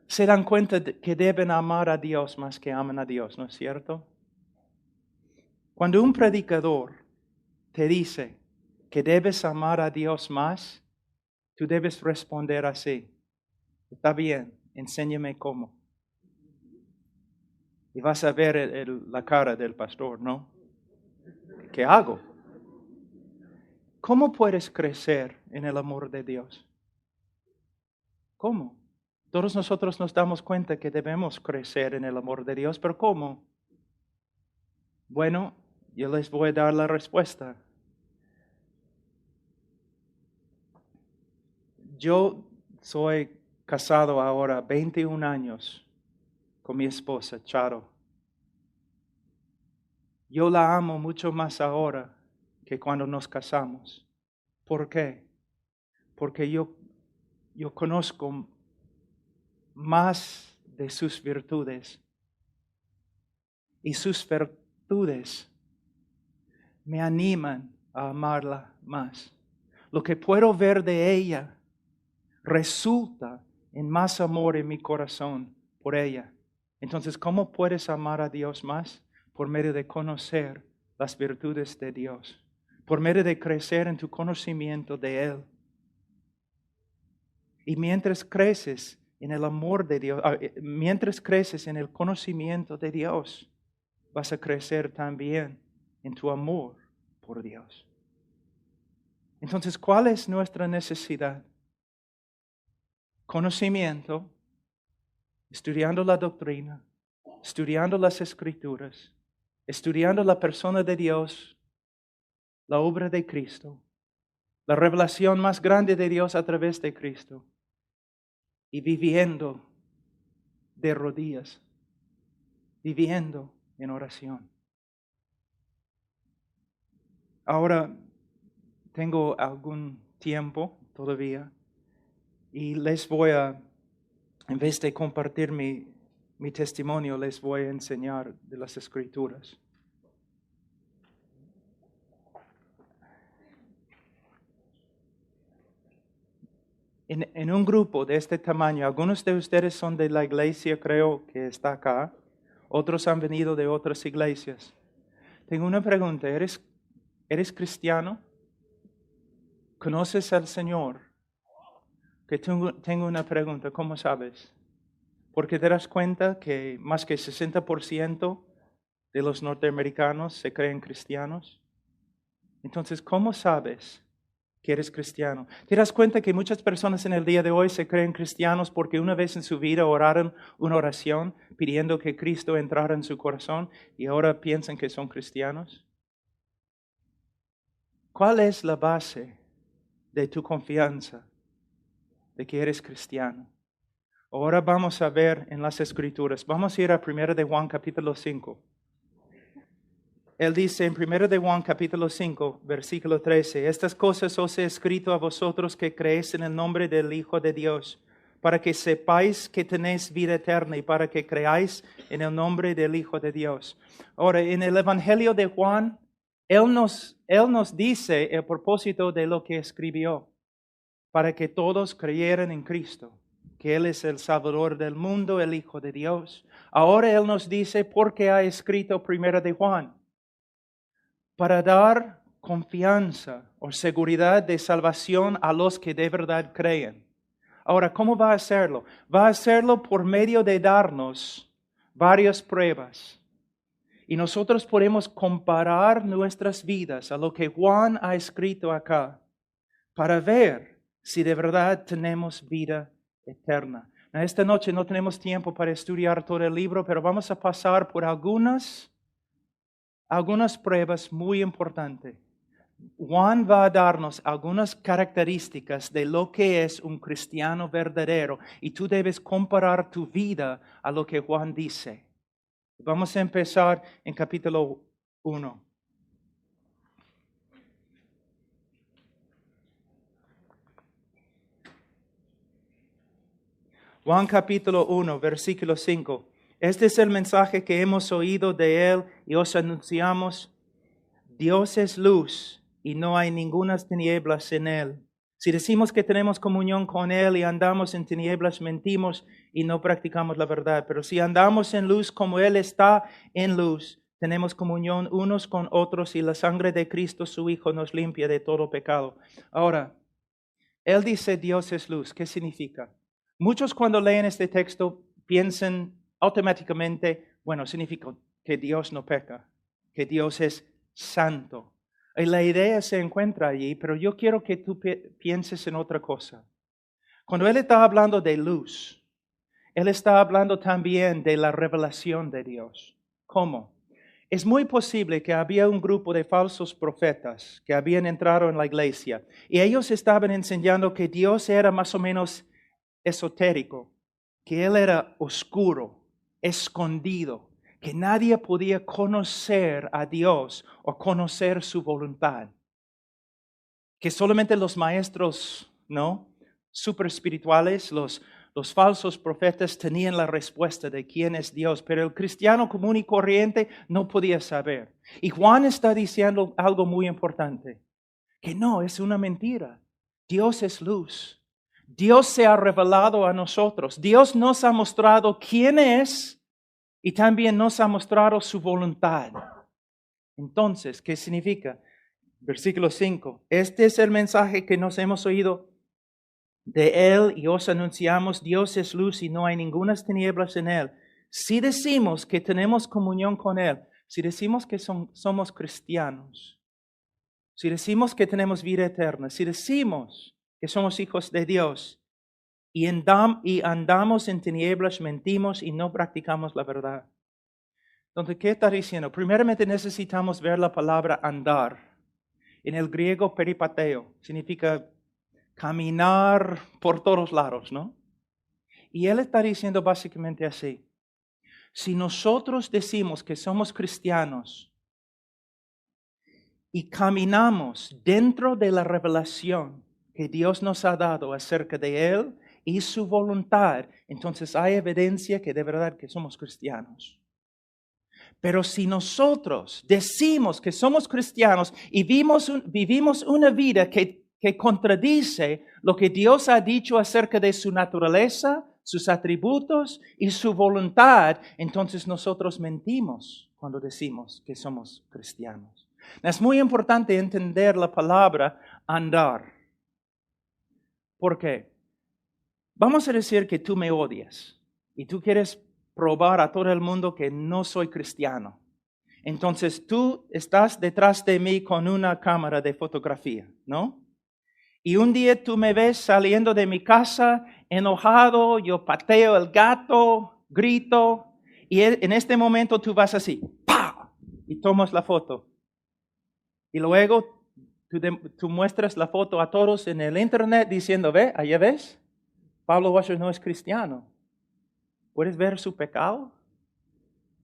se dan cuenta de que deben amar a Dios más que aman a Dios, ¿no es cierto? Cuando un predicador te dice que debes amar a Dios más, tú debes responder así. Está bien, enséñame cómo. Y vas a ver la cara del pastor, ¿no? ¿Qué hago? ¿Cómo puedes crecer en el amor de Dios? ¿Cómo? Todos nosotros nos damos cuenta que debemos crecer en el amor de Dios, pero ¿cómo? Bueno, yo les voy a dar la respuesta. Yo soy casado ahora 21 años con mi esposa, Charo. Yo la amo mucho más ahora que cuando nos casamos. ¿Por qué? Porque yo conozco más de sus virtudes. Y sus virtudes me animan a amarla más. Lo que puedo ver de ella resulta en más amor en mi corazón por ella. Entonces, ¿cómo puedes amar a Dios más? Por medio de conocer las virtudes de Dios. Por medio de crecer en tu conocimiento de Él. Y mientras creces en el amor de Dios, mientras creces en el conocimiento de Dios, vas a crecer también en tu amor por Dios. Entonces, ¿cuál es nuestra necesidad? Conocimiento estudiando la doctrina, estudiando las Escrituras, estudiando la persona de Dios, la obra de Cristo, la revelación más grande de Dios a través de Cristo, y viviendo de rodillas, viviendo en oración. Ahora tengo algún tiempo todavía y les voy a, en vez de compartir mi testimonio, les voy a enseñar de las Escrituras. En un grupo de este tamaño, algunos de ustedes son de la iglesia, creo que está acá, otros han venido de otras iglesias. Tengo una pregunta, ¿eres cristiano? ¿Conoces al Señor? Que tengo una pregunta, ¿cómo sabes? Porque te das cuenta que más que 60% de los norteamericanos se creen cristianos. Entonces, ¿cómo sabes que eres cristiano? ¿Te das cuenta que muchas personas en el día de hoy se creen cristianos porque una vez en su vida oraron una oración pidiendo que Cristo entrara en su corazón y ahora piensan que son cristianos? ¿Cuál es la base de tu confianza de que eres cristiano? Ahora vamos a ver en las Escrituras. Vamos a ir a 1 de Juan capítulo 5. Él dice en 1 de Juan capítulo 5, versículo 13, estas cosas os he escrito a vosotros que creéis en el nombre del Hijo de Dios, para que sepáis que tenéis vida eterna y para que creáis en el nombre del Hijo de Dios. Ahora, en el Evangelio de Juan, Él nos dice el propósito de lo que escribió, para que todos creyeran en Cristo, que Él es el Salvador del mundo, el Hijo de Dios. Ahora Él nos dice por qué ha escrito 1 de Juan. Para dar confianza o seguridad de salvación a los que de verdad creen. Ahora, ¿cómo va a hacerlo? Va a hacerlo por medio de darnos varias pruebas. Y nosotros podemos comparar nuestras vidas a lo que Juan ha escrito acá para ver si de verdad tenemos vida eterna. Esta noche no tenemos tiempo para estudiar todo el libro, pero vamos a pasar por algunas pruebas muy importantes. Juan va a darnos algunas características de lo que es un cristiano verdadero y tú debes comparar tu vida a lo que Juan dice. Vamos a empezar en capítulo 1. Juan capítulo 1, versículo 5. Este es el mensaje que hemos oído de Él y os anunciamos. Dios es luz y no hay ninguna tinieblas en Él. Si decimos que tenemos comunión con Él y andamos en tinieblas, mentimos y no practicamos la verdad. Pero si andamos en luz como Él está en luz, tenemos comunión unos con otros y la sangre de Cristo, su Hijo, nos limpia de todo pecado. Ahora, Él dice Dios es luz. ¿Qué significa? Muchos cuando leen este texto piensan automáticamente, bueno, significa que Dios no peca, que Dios es santo. Y la idea se encuentra allí, pero yo quiero que tú pienses en otra cosa. Cuando Él está hablando de luz, Él está hablando también de la revelación de Dios. ¿Cómo? Es muy posible que había un grupo de falsos profetas que habían entrado en la iglesia y ellos estaban enseñando que Dios era más o menos esotérico, que Él era oscuro, escondido, que nadie podía conocer a Dios o conocer su voluntad. Que solamente los maestros, ¿no? Super espirituales, los falsos profetas tenían la respuesta de quién es Dios, pero el cristiano común y corriente no podía saber. Y Juan está diciendo algo muy importante, que no, es una mentira. Dios es luz. Dios se ha revelado a nosotros. Dios nos ha mostrado quién es y también nos ha mostrado su voluntad. Entonces, ¿qué significa? Versículo 5. Este es el mensaje que nos hemos oído de Él y os anunciamos. Dios es luz y no hay ninguna tinieblas en Él. Si decimos que tenemos comunión con Él, si decimos que somos cristianos, si decimos que tenemos vida eterna, si decimos que somos hijos de Dios y andamos en tinieblas, mentimos y no practicamos la verdad. Entonces, ¿qué está diciendo? Primeramente necesitamos ver la palabra andar. En el griego, peripateo, significa caminar por todos lados, ¿no? Y él está diciendo básicamente así. Si nosotros decimos que somos cristianos y caminamos dentro de la revelación que Dios nos ha dado acerca de Él y su voluntad, entonces hay evidencia que de verdad que somos cristianos. Pero si nosotros decimos que somos cristianos y vivimos una vida que contradice lo que Dios ha dicho acerca de su naturaleza, sus atributos y su voluntad, entonces nosotros mentimos cuando decimos que somos cristianos. Es muy importante entender la palabra andar. ¿Por qué? Vamos a decir que tú me odias y tú quieres probar a todo el mundo que no soy cristiano. Entonces tú estás detrás de mí con una cámara de fotografía, ¿no? Y un día tú me ves saliendo de mi casa enojado, yo pateo el gato, grito, y en este momento tú vas así, ¡pah! Y tomas la foto. Y luego tú muestras la foto a todos en el internet diciendo, ve, allá ves, Pablo Washer no es cristiano. ¿Puedes ver su pecado?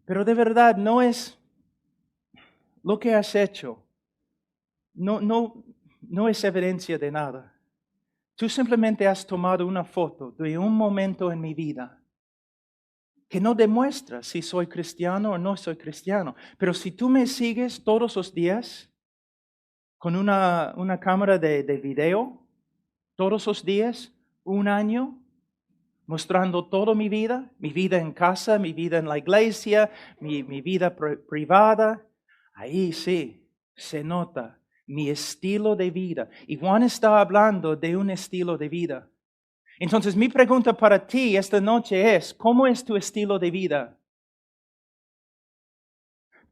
Pero de verdad no es lo que has hecho. No es evidencia de nada. Tú simplemente has tomado una foto de un momento en mi vida que no demuestra si soy cristiano o no soy cristiano. Pero si tú me sigues todos los días con una cámara de video, todos los días, un año, mostrando toda mi vida en casa, mi vida en la iglesia, mi vida privada, ahí sí se nota mi estilo de vida. Y Juan está hablando de un estilo de vida. Entonces mi pregunta para ti esta noche es, ¿cómo es tu estilo de vida?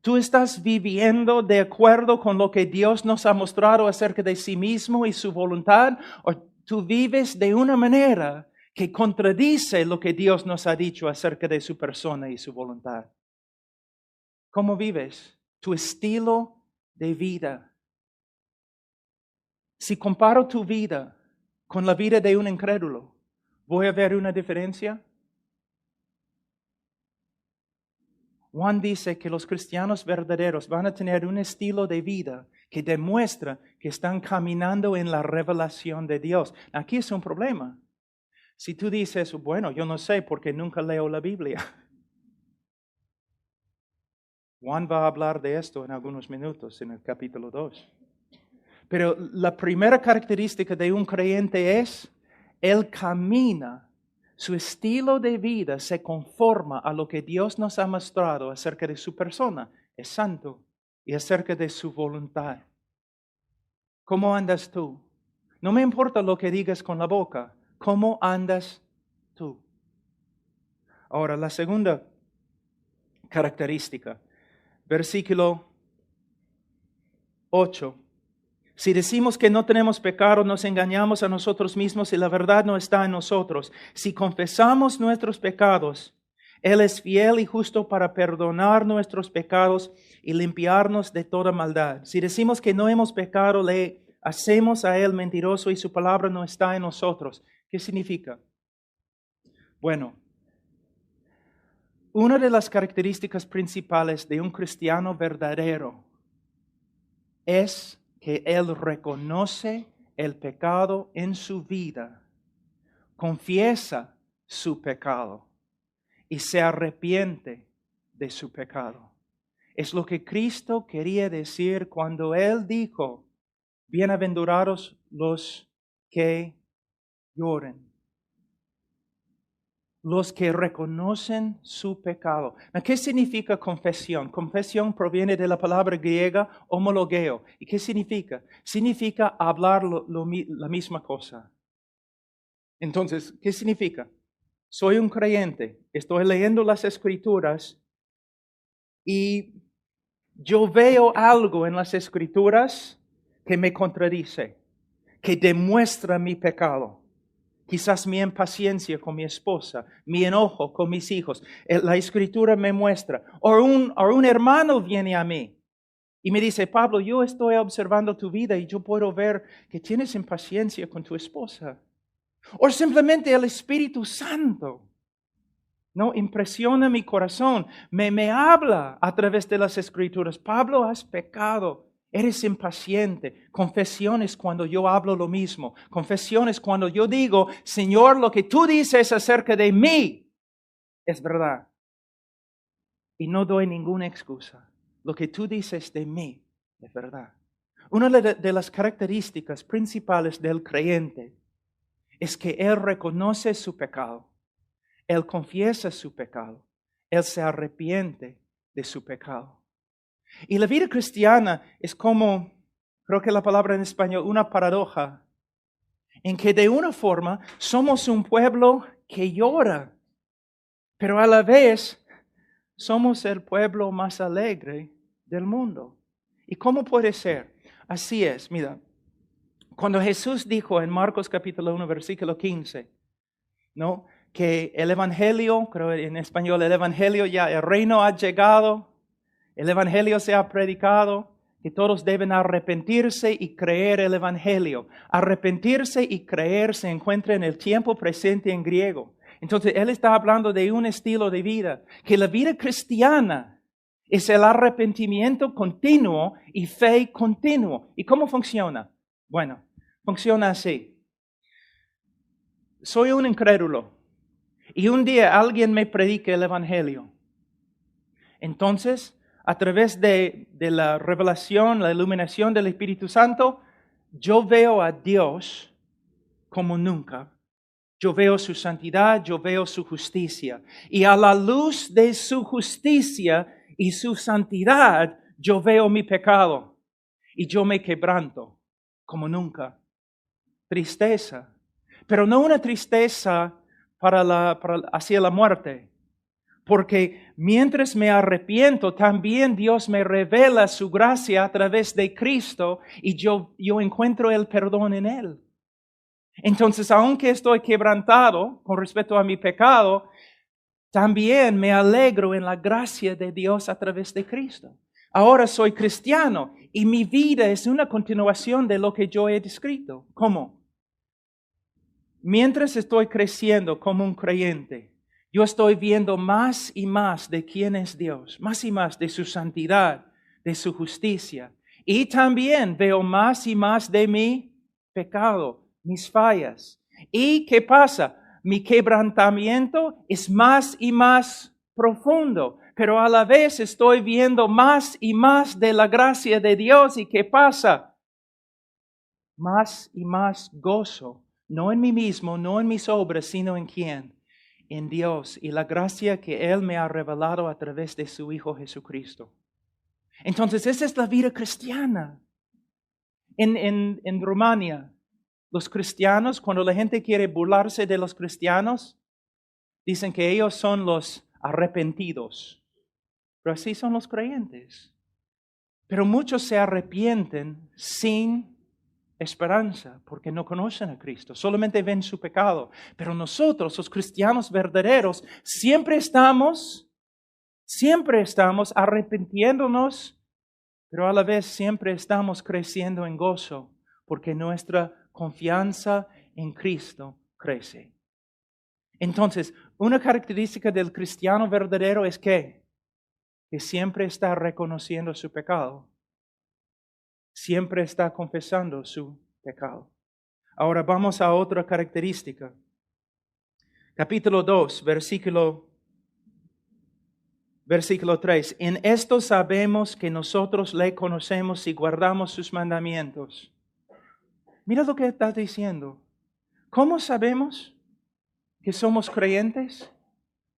¿Tú estás viviendo de acuerdo con lo que Dios nos ha mostrado acerca de sí mismo y su voluntad? ¿O tú vives de una manera que contradice lo que Dios nos ha dicho acerca de su persona y su voluntad? ¿Cómo vives? Tu estilo de vida. Si comparo tu vida con la vida de un incrédulo, ¿voy a ver una diferencia? Juan dice que los cristianos verdaderos van a tener un estilo de vida que demuestra que están caminando en la revelación de Dios. Aquí es un problema. Si tú dices, bueno, yo no sé porque nunca leo la Biblia. Juan va a hablar de esto en algunos minutos en el capítulo 2. Pero la primera característica de un creyente es, él camina. Su estilo de vida se conforma a lo que Dios nos ha mostrado acerca de su persona, es santo, y acerca de su voluntad. ¿Cómo andas tú? No me importa lo que digas con la boca, ¿cómo andas tú? Ahora, la segunda característica, versículo 8. Si decimos que no tenemos pecado, nos engañamos a nosotros mismos y la verdad no está en nosotros. Si confesamos nuestros pecados, Él es fiel y justo para perdonar nuestros pecados y limpiarnos de toda maldad. Si decimos que no hemos pecado, le hacemos a Él mentiroso y su palabra no está en nosotros. ¿Qué significa? Bueno, una de las características principales de un cristiano verdadero es que él reconoce el pecado en su vida, confiesa su pecado y se arrepiente de su pecado. Es lo que Cristo quería decir cuando Él dijo, bienaventurados los que lloren, los que reconocen su pecado. ¿Qué significa confesión? Confesión proviene de la palabra griega homologeo. ¿Y qué significa? Significa hablar la misma cosa. Entonces, ¿qué significa? Soy un creyente, estoy leyendo las Escrituras y yo veo algo en las Escrituras que me contradice, que demuestra mi pecado, Quizás mi impaciencia con mi esposa, mi enojo con mis hijos. La Escritura me muestra. O un hermano viene a mí y me dice, Pablo, yo estoy observando tu vida y yo puedo ver que tienes impaciencia con tu esposa. O simplemente el Espíritu Santo, ¿no? Impresiona mi corazón, me habla a través de las Escrituras. Pablo, has pecado. Eres impaciente. Confesiones cuando yo hablo lo mismo. Confesiones cuando yo digo, Señor, lo que tú dices acerca de mí es verdad. Y no doy ninguna excusa. Lo que tú dices de mí es verdad. Una de las características principales del creyente es que él reconoce su pecado. Él confiesa su pecado. Él se arrepiente de su pecado. Y la vida cristiana es como, creo que la palabra en español, una paradoja, en que de una forma somos un pueblo que llora, pero a la vez somos el pueblo más alegre del mundo. ¿Y cómo puede ser? Así es, mira, cuando Jesús dijo en Marcos capítulo 1, versículo 15, ¿no? Que el Evangelio, creo en español, el Evangelio ya, el reino ha llegado, el Evangelio se ha predicado, que todos deben arrepentirse y creer el Evangelio. Arrepentirse y creer se encuentra en el tiempo presente en griego. Entonces, él está hablando de un estilo de vida, que la vida cristiana es el arrepentimiento continuo y fe continuo. ¿Y cómo funciona? Bueno, funciona así. Soy un incrédulo y un día alguien me predica el Evangelio. Entonces, a través de la revelación, la iluminación del Espíritu Santo, yo veo a Dios como nunca. Yo veo su santidad, yo veo su justicia. Y a la luz de su justicia y su santidad, yo veo mi pecado. Y yo me quebranto como nunca. Tristeza. Pero no una tristeza hacia la muerte. Porque mientras me arrepiento, también Dios me revela su gracia a través de Cristo y yo encuentro el perdón en Él. Entonces, aunque estoy quebrantado con respecto a mi pecado, también me alegro en la gracia de Dios a través de Cristo. Ahora soy cristiano y mi vida es una continuación de lo que yo he descrito. ¿Cómo? Mientras estoy creciendo como un creyente, yo estoy viendo más y más de quién es Dios, más y más de su santidad, de su justicia. Y también veo más y más de mi pecado, mis fallas. ¿Y qué pasa? Mi quebrantamiento es más y más profundo, pero a la vez estoy viendo más y más de la gracia de Dios. ¿Y qué pasa? Más y más gozo, no en mí mismo, no en mis obras, sino en quién. En Dios y la gracia que Él me ha revelado a través de su Hijo Jesucristo. Entonces, esa es la vida cristiana. En Rumania, los cristianos, cuando la gente quiere burlarse de los cristianos, dicen que ellos son los arrepentidos. Pero así son los creyentes. Pero muchos se arrepienten sin esperanza, porque no conocen a Cristo, solamente ven su pecado. Pero nosotros, los cristianos verdaderos, siempre estamos arrepintiéndonos, pero a la vez siempre estamos creciendo en gozo, porque nuestra confianza en Cristo crece. Entonces, una característica del cristiano verdadero es que siempre está reconociendo su pecado. Siempre está confesando su pecado. Ahora vamos a otra característica. Capítulo 2, versículo 3. En esto sabemos que nosotros le conocemos y guardamos sus mandamientos. Mira lo que está diciendo. ¿Cómo sabemos que somos creyentes?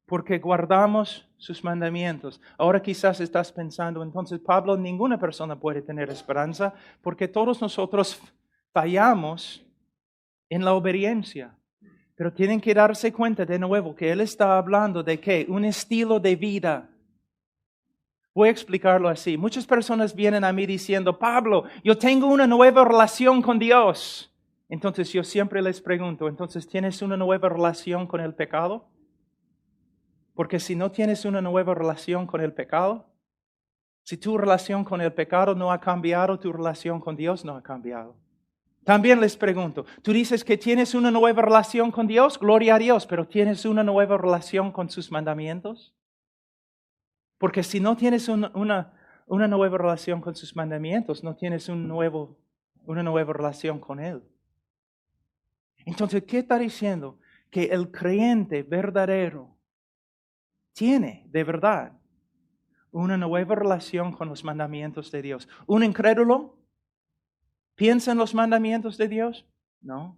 Porque guardamos sus mandamientos. Ahora quizás estás pensando, entonces Pablo, ninguna persona puede tener esperanza porque todos nosotros fallamos en la obediencia. Pero tienen que darse cuenta de nuevo que él está hablando de ¿qué? Un estilo de vida. Voy a explicarlo así. Muchas personas vienen a mí diciendo, Pablo, yo tengo una nueva relación con Dios. Entonces yo siempre les pregunto, entonces, ¿tienes una nueva relación con el pecado? Porque si no tienes una nueva relación con el pecado, si tu relación con el pecado no ha cambiado, tu relación con Dios no ha cambiado. También les pregunto, tú dices que tienes una nueva relación con Dios, gloria a Dios, pero ¿tienes una nueva relación con sus mandamientos? Porque si no tienes una nueva relación con sus mandamientos, no tienes una nueva relación con Él. Entonces, ¿qué está diciendo? Que el creyente verdadero tiene, de verdad, una nueva relación con los mandamientos de Dios. ¿Un incrédulo piensa en los mandamientos de Dios? No.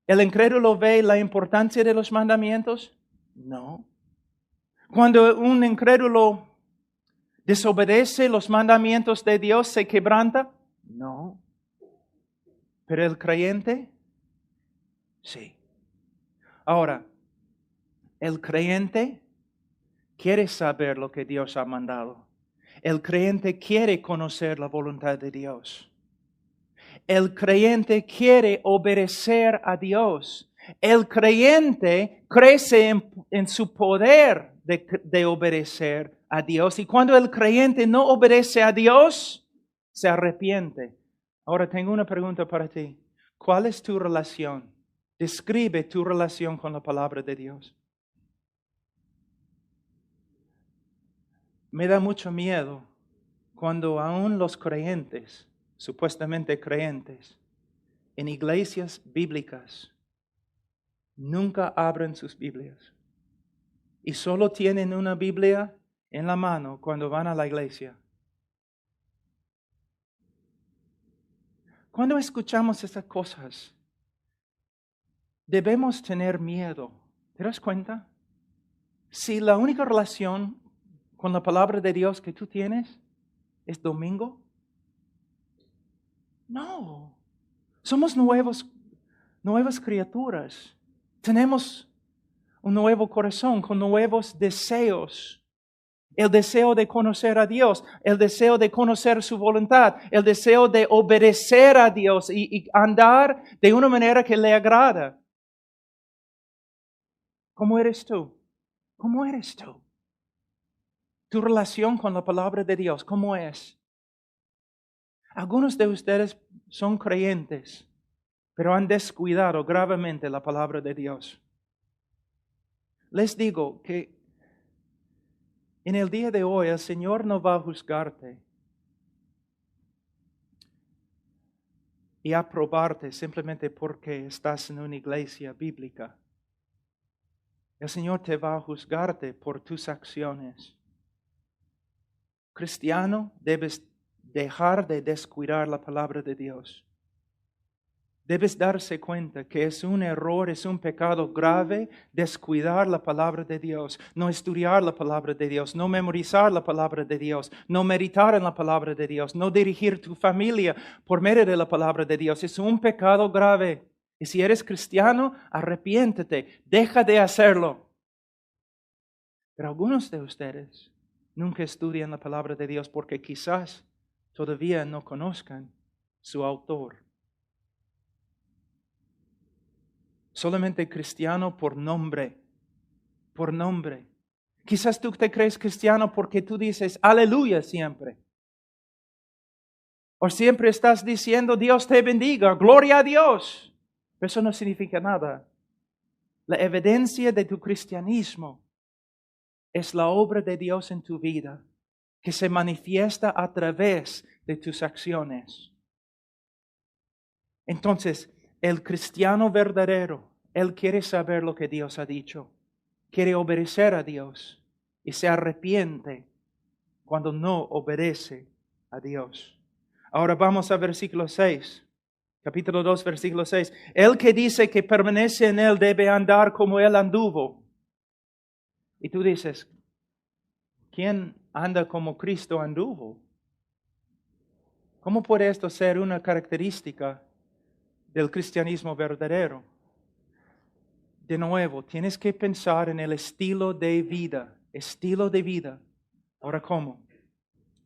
¿El incrédulo ve la importancia de los mandamientos? No. Cuando un incrédulo desobedece los mandamientos de Dios, ¿se quebranta? No. Pero el creyente, sí. Ahora, el creyente quiere saber lo que Dios ha mandado. El creyente quiere conocer la voluntad de Dios. El creyente quiere obedecer a Dios. El creyente crece en su poder de obedecer a Dios. Y cuando el creyente no obedece a Dios, se arrepiente. Ahora tengo una pregunta para ti. ¿Cuál es tu relación? Describe tu relación con la palabra de Dios. Me da mucho miedo cuando aún los creyentes, supuestamente creyentes, en iglesias bíblicas, nunca abren sus Biblias y solo tienen una Biblia en la mano cuando van a la iglesia. Cuando escuchamos estas cosas, debemos tener miedo. ¿Te das cuenta? Si la única relación con la palabra de Dios que tú tienes es domingo, no. Somos nuevas criaturas. Tenemos un nuevo corazón con nuevos deseos. El deseo de conocer a Dios, el deseo de conocer su voluntad, el deseo de obedecer a Dios y andar de una manera que le agrada. ¿Cómo eres tú? ¿Cómo eres tú? Tu relación con la palabra de Dios, ¿cómo es? Algunos de ustedes son creyentes, pero han descuidado gravemente la palabra de Dios. Les digo que en el día de hoy el Señor no va a juzgarte y aprobarte simplemente porque estás en una iglesia bíblica. El Señor te va a juzgarte por tus acciones. Cristiano, debes dejar de descuidar la palabra de Dios. Debes darse cuenta que es un error, es un pecado grave descuidar la palabra de Dios, no estudiar la palabra de Dios, no memorizar la palabra de Dios, no meditar en la palabra de Dios, no dirigir tu familia por medio de la palabra de Dios. Es un pecado grave. Y si eres cristiano, arrepiéntete, deja de hacerlo. Pero algunos de ustedes nunca estudian la palabra de Dios porque quizás todavía no conozcan su autor. Solamente cristiano por nombre, por nombre. Quizás tú te crees cristiano porque tú dices aleluya siempre. O siempre estás diciendo Dios te bendiga, gloria a Dios. Pero eso no significa nada. La evidencia de tu cristianismo es la obra de Dios en tu vida, que se manifiesta a través de tus acciones. Entonces, el cristiano verdadero, él quiere saber lo que Dios ha dicho, quiere obedecer a Dios y se arrepiente cuando no obedece a Dios. Ahora vamos a versículo 6, capítulo 2, versículo 6. El que dice que permanece en él debe andar como él anduvo. Y tú dices, ¿quién anda como Cristo anduvo? ¿Cómo puede esto ser una característica del cristianismo verdadero? De nuevo, tienes que pensar en el estilo de vida. Estilo de vida. Ahora, ¿cómo?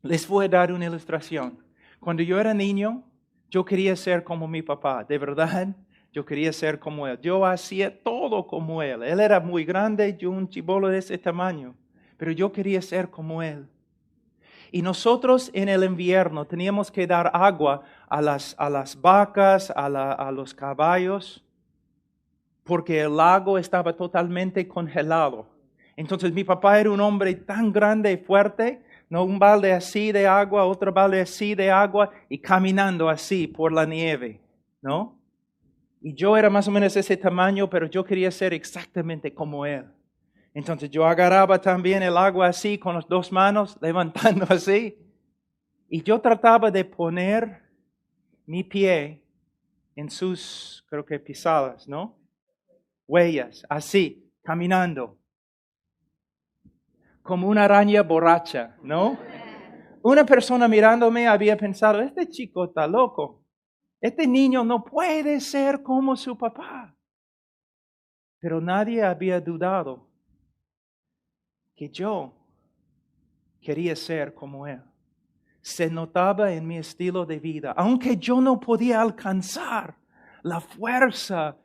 Les voy a dar una ilustración. Cuando yo era niño, Yo quería ser como mi papá, de verdad. Yo quería ser como él. Yo hacía todo como él. Él era muy grande, yo un chibolo de ese tamaño. Pero yo quería ser como él. Y nosotros en el invierno teníamos que dar agua a las vacas, a los caballos, porque el lago estaba totalmente congelado. Entonces mi papá era un hombre tan grande y fuerte, no un balde así de agua, otro balde así de agua, y caminando así por la nieve, ¿no? Y yo era más o menos ese tamaño, pero yo quería ser exactamente como él. Entonces yo agarraba también el agua así, con las dos manos, levantando así. Y yo trataba de poner mi pie en sus, creo que pisadas, ¿no? Huellas, así, caminando. Como una araña borracha, ¿no? Una persona mirándome había pensado, este chico está loco. Este niño no puede ser como su papá. Pero nadie había dudado que yo quería ser como él. Se notaba en mi estilo de vida, aunque yo no podía alcanzar la fuerza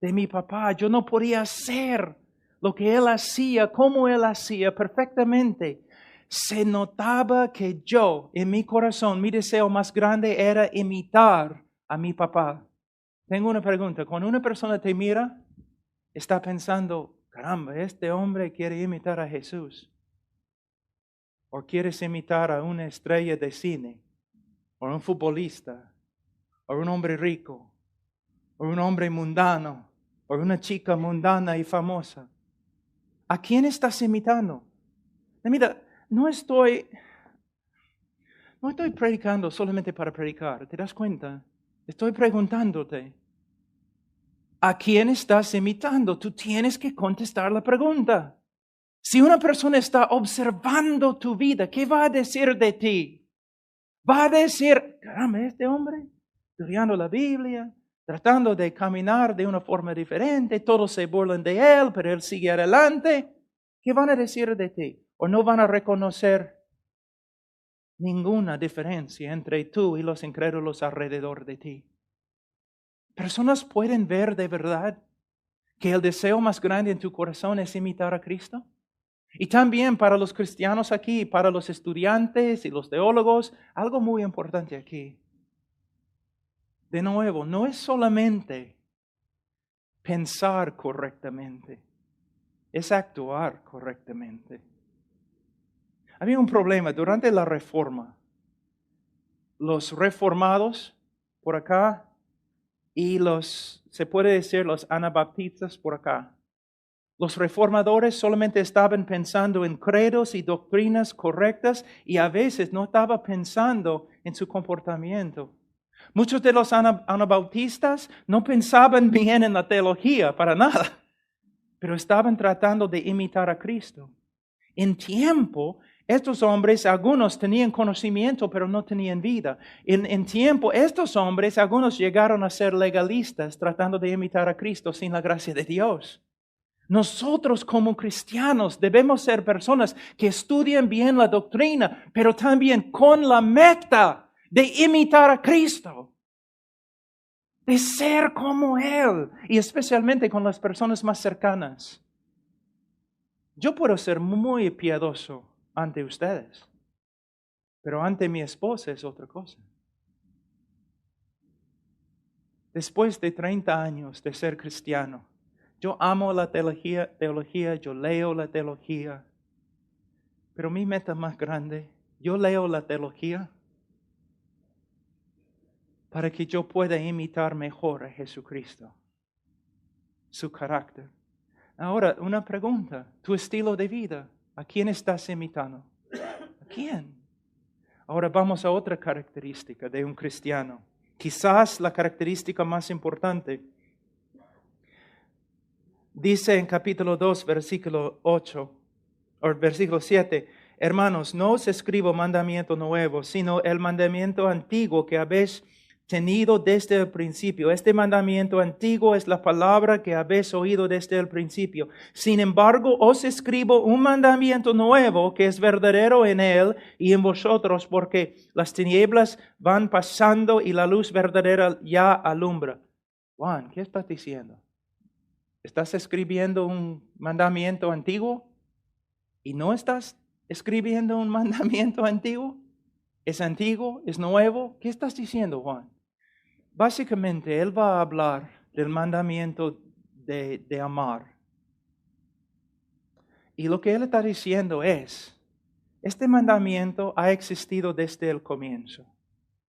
de mi papá, yo no podía hacer lo que él hacía, como él hacía perfectamente. Se notaba que yo, en mi corazón, mi deseo más grande era imitar a mi papá. Tengo una pregunta, cuando una persona te mira, está pensando, caramba, este hombre quiere imitar a Jesús. O quieres imitar a una estrella de cine, o un futbolista, o un hombre rico, o un hombre mundano, o una chica mundana y famosa. ¿A quién estás imitando? Mira, no estoy predicando solamente para predicar, ¿te das cuenta? Estoy preguntándote, ¿a quién estás imitando? Tú tienes que contestar la pregunta. Si una persona está observando tu vida, ¿qué va a decir de ti? Va a decir, caramba, este hombre, estudiando la Biblia, tratando de caminar de una forma diferente, todos se burlan de él, pero él sigue adelante. ¿Qué van a decir de ti? ¿O no van a reconocer ninguna diferencia entre tú y los incrédulos alrededor de ti? Personas pueden ver de verdad que el deseo más grande en tu corazón es imitar a Cristo. Y también para los cristianos aquí, para los estudiantes y los teólogos, algo muy importante aquí. De nuevo, no es solamente pensar correctamente, es actuar correctamente. Había un problema durante la Reforma. Los reformados por acá y se puede decir, los anabaptistas por acá. Los reformadores solamente estaban pensando en credos y doctrinas correctas y a veces no estaban pensando en su comportamiento. Muchos de los anabautistas no pensaban bien en la teología para nada, pero estaban tratando de imitar a Cristo. En tiempo, estos hombres, algunos tenían conocimiento, pero no tenían vida. En tiempo, estos hombres, algunos llegaron a ser legalistas, tratando de imitar a Cristo sin la gracia de Dios. Nosotros como cristianos debemos ser personas que estudian bien la doctrina, pero también con la meta de imitar a Cristo, de ser como Él, y especialmente con las personas más cercanas. Yo puedo ser muy piadoso ante ustedes, pero ante mi esposa es otra cosa. Después de 30 años de ser cristiano, yo amo la teología, yo leo la teología, pero mi meta más grande, yo leo la teología para que yo pueda imitar mejor a Jesucristo, su carácter. Ahora, una pregunta, tu estilo de vida, ¿a quién estás imitando? ¿A quién? Ahora vamos a otra característica de un cristiano, quizás la característica más importante. Dice en capítulo 2, versículo 8, o versículo 7, hermanos, no os escribo mandamiento nuevo, sino el mandamiento antiguo que habéis tenido desde el principio. Este mandamiento antiguo es la palabra que habéis oído desde el principio. Sin embargo, os escribo un mandamiento nuevo que es verdadero en él y en vosotros, porque las tinieblas van pasando y la luz verdadera ya alumbra. Juan, ¿qué estás diciendo? ¿Estás escribiendo un mandamiento antiguo? ¿Y no estás escribiendo un mandamiento antiguo? ¿Es antiguo? ¿Es nuevo? ¿Qué estás diciendo, Juan? Básicamente, él va a hablar del mandamiento de amar. Y lo que él está diciendo es, este mandamiento ha existido desde el comienzo.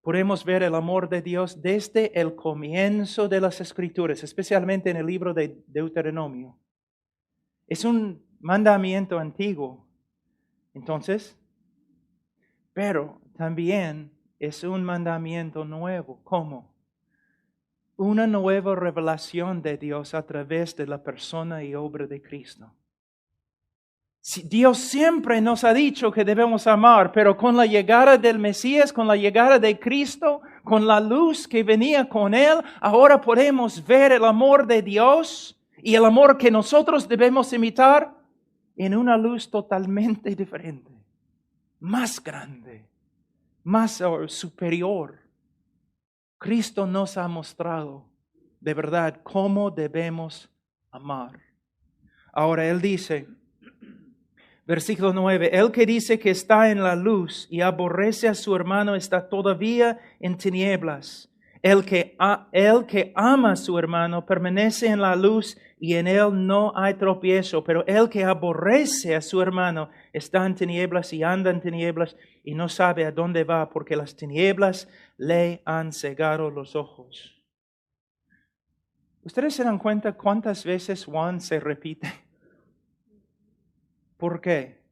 Podemos ver el amor de Dios desde el comienzo de las Escrituras, especialmente en el libro de Deuteronomio. Es un mandamiento antiguo, entonces, pero también es un mandamiento nuevo. ¿Cómo? Una nueva revelación de Dios a través de la persona y obra de Cristo. Dios siempre nos ha dicho que debemos amar, pero con la llegada del Mesías, con la llegada de Cristo, con la luz que venía con Él, ahora podemos ver el amor de Dios y el amor que nosotros debemos imitar en una luz totalmente diferente, más grande, más superior. Cristo nos ha mostrado de verdad cómo debemos amar. Ahora Él dice, versículo 9, el que dice que está en la luz y aborrece a su hermano está todavía en tinieblas. El que ama a su hermano permanece en la luz y en él no hay tropiezo, pero el que aborrece a su hermano está en tinieblas y anda en tinieblas y no sabe a dónde va porque las tinieblas le han cegado los ojos. ¿Ustedes se dan cuenta cuántas veces Juan se repite? ¿Por qué?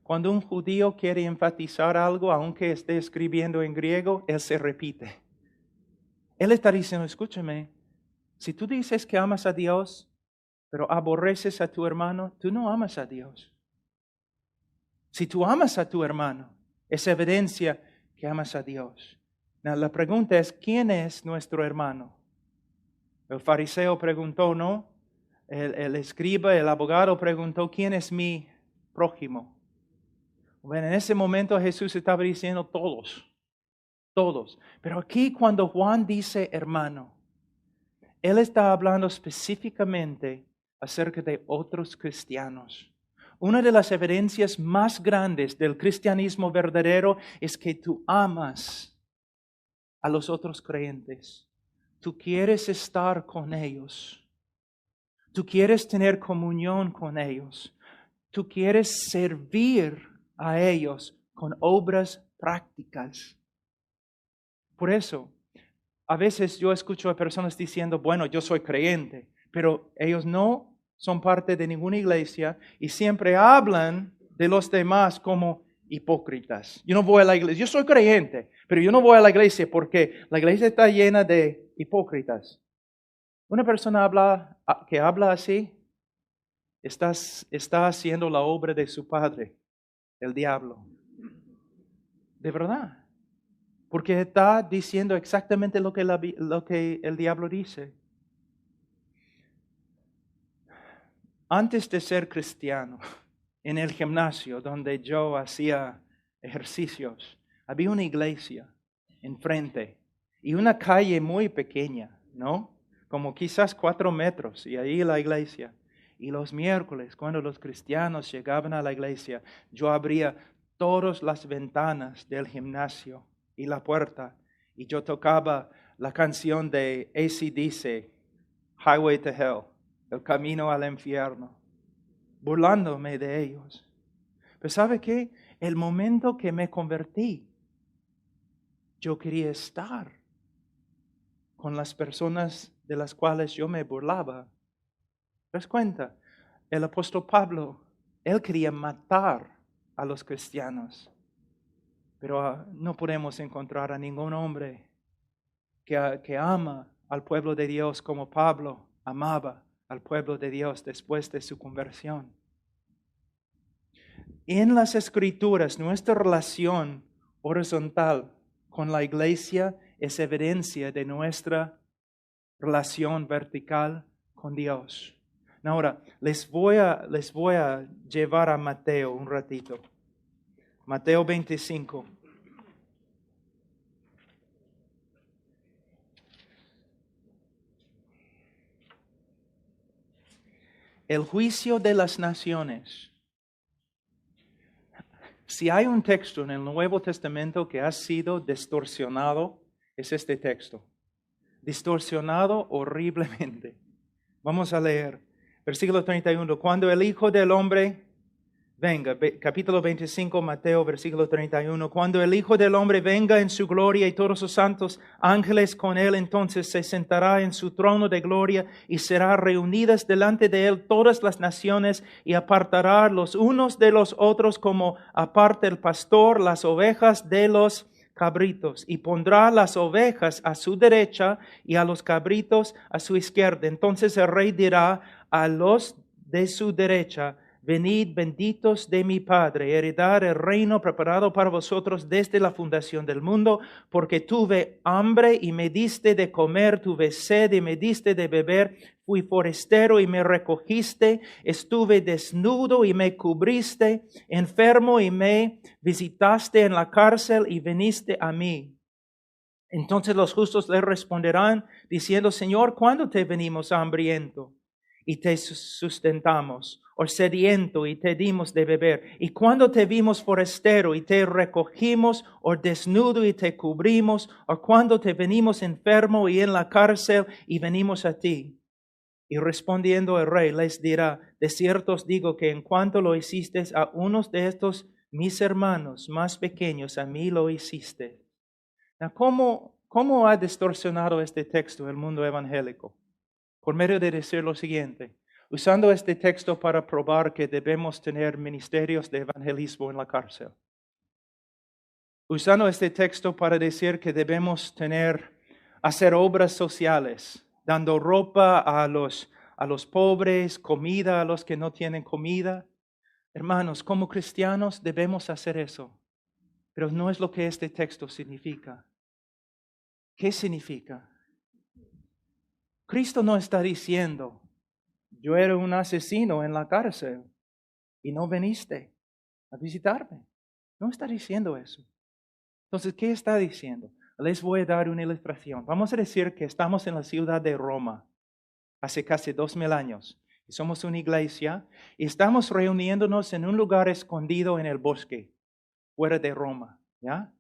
Cuando un judío quiere enfatizar algo, aunque esté escribiendo en griego, él se repite. Él está diciendo, escúchame, si tú dices que amas a Dios, pero aborreces a tu hermano, tú no amas a Dios. Si tú amas a tu hermano, es evidencia que amas a Dios. La pregunta es, ¿quién es nuestro hermano? El fariseo preguntó, ¿no? El escriba, el abogado preguntó, ¿quién es mi prójimo? Bueno, en ese momento Jesús estaba diciendo todos. Pero aquí cuando Juan dice hermano, él está hablando específicamente acerca de otros cristianos. Una de las evidencias más grandes del cristianismo verdadero es que tú amas a los otros creyentes. Tú quieres estar con ellos. Tú quieres tener comunión con ellos. Tú quieres servir a ellos con obras prácticas. Por eso, a veces yo escucho a personas diciendo, bueno, yo soy creyente, pero ellos no son parte de ninguna iglesia y siempre hablan de los demás como hipócritas. Yo no voy a la iglesia, yo soy creyente, pero yo no voy a la iglesia porque la iglesia está llena de hipócritas. Una persona que habla así, está haciendo la obra de su padre, el diablo. De verdad. Porque está diciendo exactamente lo que el diablo dice. Antes de ser cristiano, en el gimnasio donde yo hacía ejercicios, había una iglesia enfrente y una calle muy pequeña, ¿no? Como quizás 4 metros y ahí la iglesia. Y los miércoles, cuando los cristianos llegaban a la iglesia, yo abría todas las ventanas del gimnasio y la puerta y yo tocaba la canción de AC/DC, Highway to Hell, el camino al infierno, burlándome de ellos. Pero ¿sabe qué? El momento que me convertí, yo quería estar con las personas de las cuales yo me burlaba. ¿Te das cuenta? El apóstol Pablo, él quería matar a los cristianos. Pero no podemos encontrar a ningún hombre que ama al pueblo de Dios como Pablo amaba al pueblo de Dios después de su conversión. En las Escrituras, nuestra relación horizontal con la iglesia es evidencia de nuestra relación vertical con Dios. Ahora, les voy a llevar a Mateo un ratito. Mateo 25. El juicio de las naciones. Si hay un texto en el Nuevo Testamento que ha sido distorsionado, es este texto. Distorsionado horriblemente. Vamos a leer. Versículo 31. Cuando el Hijo del Hombre venga, capítulo 25, Mateo, versículo 31. Cuando el Hijo del Hombre venga en su gloria y todos sus santos ángeles con él, entonces se sentará en su trono de gloria y será reunidas delante de él todas las naciones y apartará los unos de los otros como aparta el pastor las ovejas de los cabritos, y pondrá las ovejas a su derecha y a los cabritos a su izquierda. Entonces el rey dirá a los de su derecha: venid, benditos de mi Padre, heredad el reino preparado para vosotros desde la fundación del mundo, porque tuve hambre y me diste de comer, tuve sed y me diste de beber, fui forastero y me recogiste, estuve desnudo y me cubriste, enfermo y me visitaste, en la cárcel y viniste a mí. Entonces los justos le responderán diciendo: Señor, ¿cuándo te venimos hambriento y te sustentamos, o sediento y te dimos de beber? ¿Y cuando te vimos forastero y te recogimos, o desnudo y te cubrimos? ¿O cuando te venimos enfermo y en la cárcel y venimos a ti? Y respondiendo el rey les dirá: de cierto os digo que en cuanto lo hiciste a unos de estos mis hermanos más pequeños, a mí lo hiciste. ¿Cómo ha distorsionado este texto el mundo evangélico? Por medio de decir lo siguiente: usando este texto para probar que debemos tener ministerios de evangelismo en la cárcel. Usando este texto para decir que debemos hacer obras sociales, dando ropa a los pobres, comida a los que no tienen comida. Hermanos, como cristianos debemos hacer eso, pero no es lo que este texto significa. ¿Qué significa? Cristo no está diciendo: yo era un asesino en la cárcel y no viniste a visitarme. No está diciendo eso. Entonces, ¿qué está diciendo? Les voy a dar una ilustración. Vamos a decir que estamos en la ciudad de Roma hace casi 2000 años. Y somos una iglesia y estamos reuniéndonos en un lugar escondido en el bosque, fuera de Roma, ¿ya?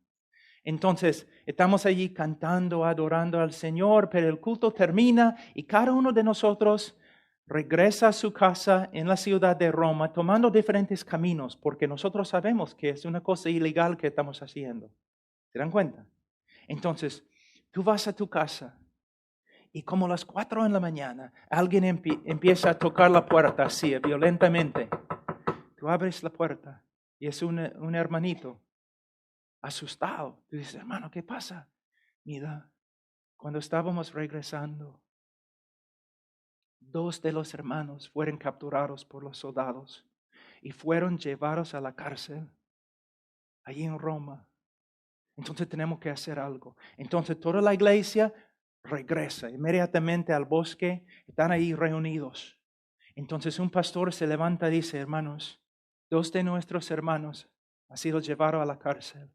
Entonces, estamos allí cantando, adorando al Señor, pero el culto termina y cada uno de nosotros regresa a su casa en la ciudad de Roma tomando diferentes caminos, porque nosotros sabemos que es una cosa ilegal que estamos haciendo. ¿Se dan cuenta? Entonces, tú vas a tu casa y como a las 4 de la mañana, alguien empieza a tocar la puerta así, violentamente. Tú abres la puerta y es un hermanito asustado. Tú dices: hermano, ¿qué pasa? Mira, cuando estábamos regresando, 2 de los hermanos fueron capturados por los soldados y fueron llevados a la cárcel allí en Roma. Entonces tenemos que hacer algo. Entonces toda la iglesia regresa inmediatamente al bosque. Están ahí reunidos. Entonces un pastor se levanta y dice: hermanos, 2 de nuestros hermanos han sido llevados a la cárcel.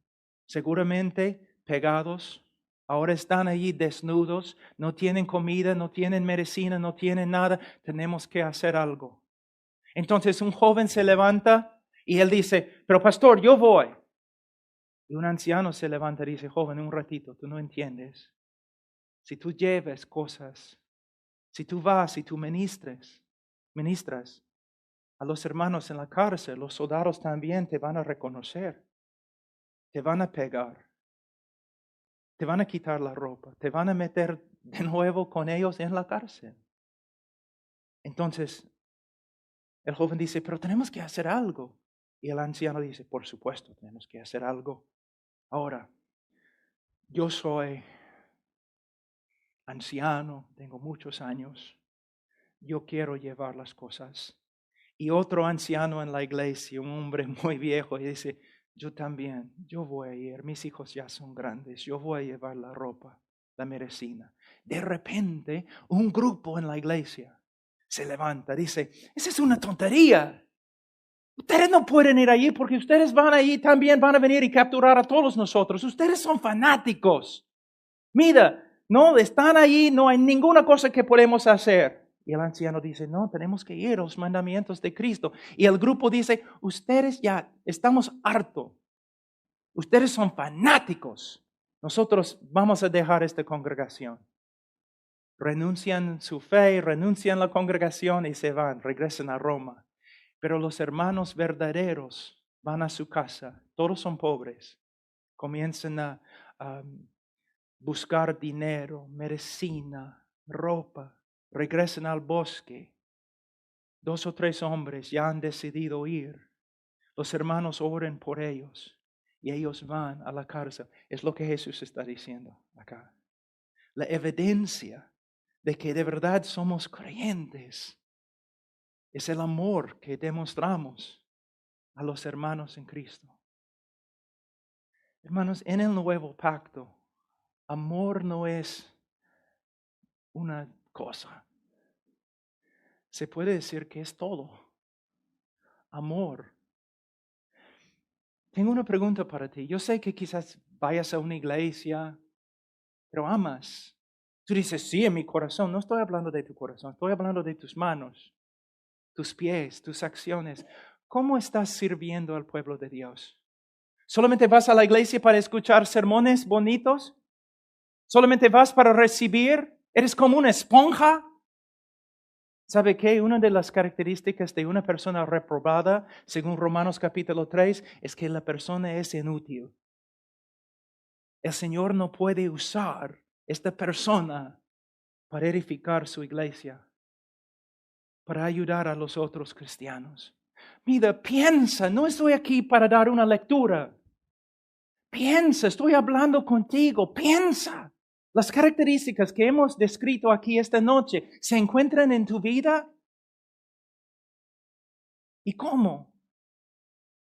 Seguramente pegados. Ahora están allí desnudos. No tienen comida, no tienen medicina, no tienen nada. Tenemos que hacer algo. Entonces un joven se levanta y él dice: pero pastor, yo voy. Y un anciano se levanta y dice: joven, un ratito, tú no entiendes. Si tú lleves cosas, si tú vas y tú ministras a los hermanos en la cárcel, los soldados también te van a reconocer, te van a pegar, te van a quitar la ropa, te van a meter de nuevo con ellos en la cárcel. Entonces, el joven dice: pero tenemos que hacer algo. Y el anciano dice: por supuesto, tenemos que hacer algo. Ahora, yo soy anciano, tengo muchos años, yo quiero llevar las cosas. Y otro anciano en la iglesia, un hombre muy viejo, y dice: yo también, yo voy a ir, mis hijos ya son grandes, yo voy a llevar la ropa, la medicina. De repente, un grupo en la iglesia se levanta, dice, esa es una tontería. Ustedes no pueden ir allí porque ustedes van allí también van a venir y capturar a todos nosotros. Ustedes son fanáticos. Mira, no están allí, no hay ninguna cosa que podemos hacer. Y el anciano dice, no, tenemos que ir a los mandamientos de Cristo. Y el grupo dice, ustedes ya estamos hartos. Ustedes son fanáticos. Nosotros vamos a dejar esta congregación. Renuncian su fe, renuncian la congregación y se van, regresan a Roma. Pero los hermanos verdaderos van a su casa. Todos son pobres. Comienzan a buscar dinero, medicina, ropa. Regresan al bosque. 2 o 3 hombres ya han decidido ir. Los hermanos oren por ellos y ellos van a la cárcel. Es lo que Jesús está diciendo acá. La evidencia de que de verdad somos creyentes es el amor que demostramos a los hermanos en Cristo. Hermanos, en el nuevo pacto, amor no es una cosa. Se puede decir que es todo. Amor. Tengo una pregunta para ti. Yo sé que quizás vayas a una iglesia, pero amas. Tú dices, sí, en mi corazón. No estoy hablando de tu corazón, estoy hablando de tus manos, tus pies, tus acciones. ¿Cómo estás sirviendo al pueblo de Dios? ¿Solamente vas a la iglesia para escuchar sermones bonitos? ¿Solamente vas para recibir? ¿Eres como una esponja? ¿Sabe qué? Una de las características de una persona reprobada, según Romanos capítulo 3, es que la persona es inútil. El Señor no puede usar esta persona para edificar su iglesia, para ayudar a los otros cristianos. Mira, piensa, no estoy aquí para dar una lectura. Piensa, estoy hablando contigo, piensa. Las características que hemos descrito aquí esta noche, ¿se encuentran en tu vida? ¿Y cómo?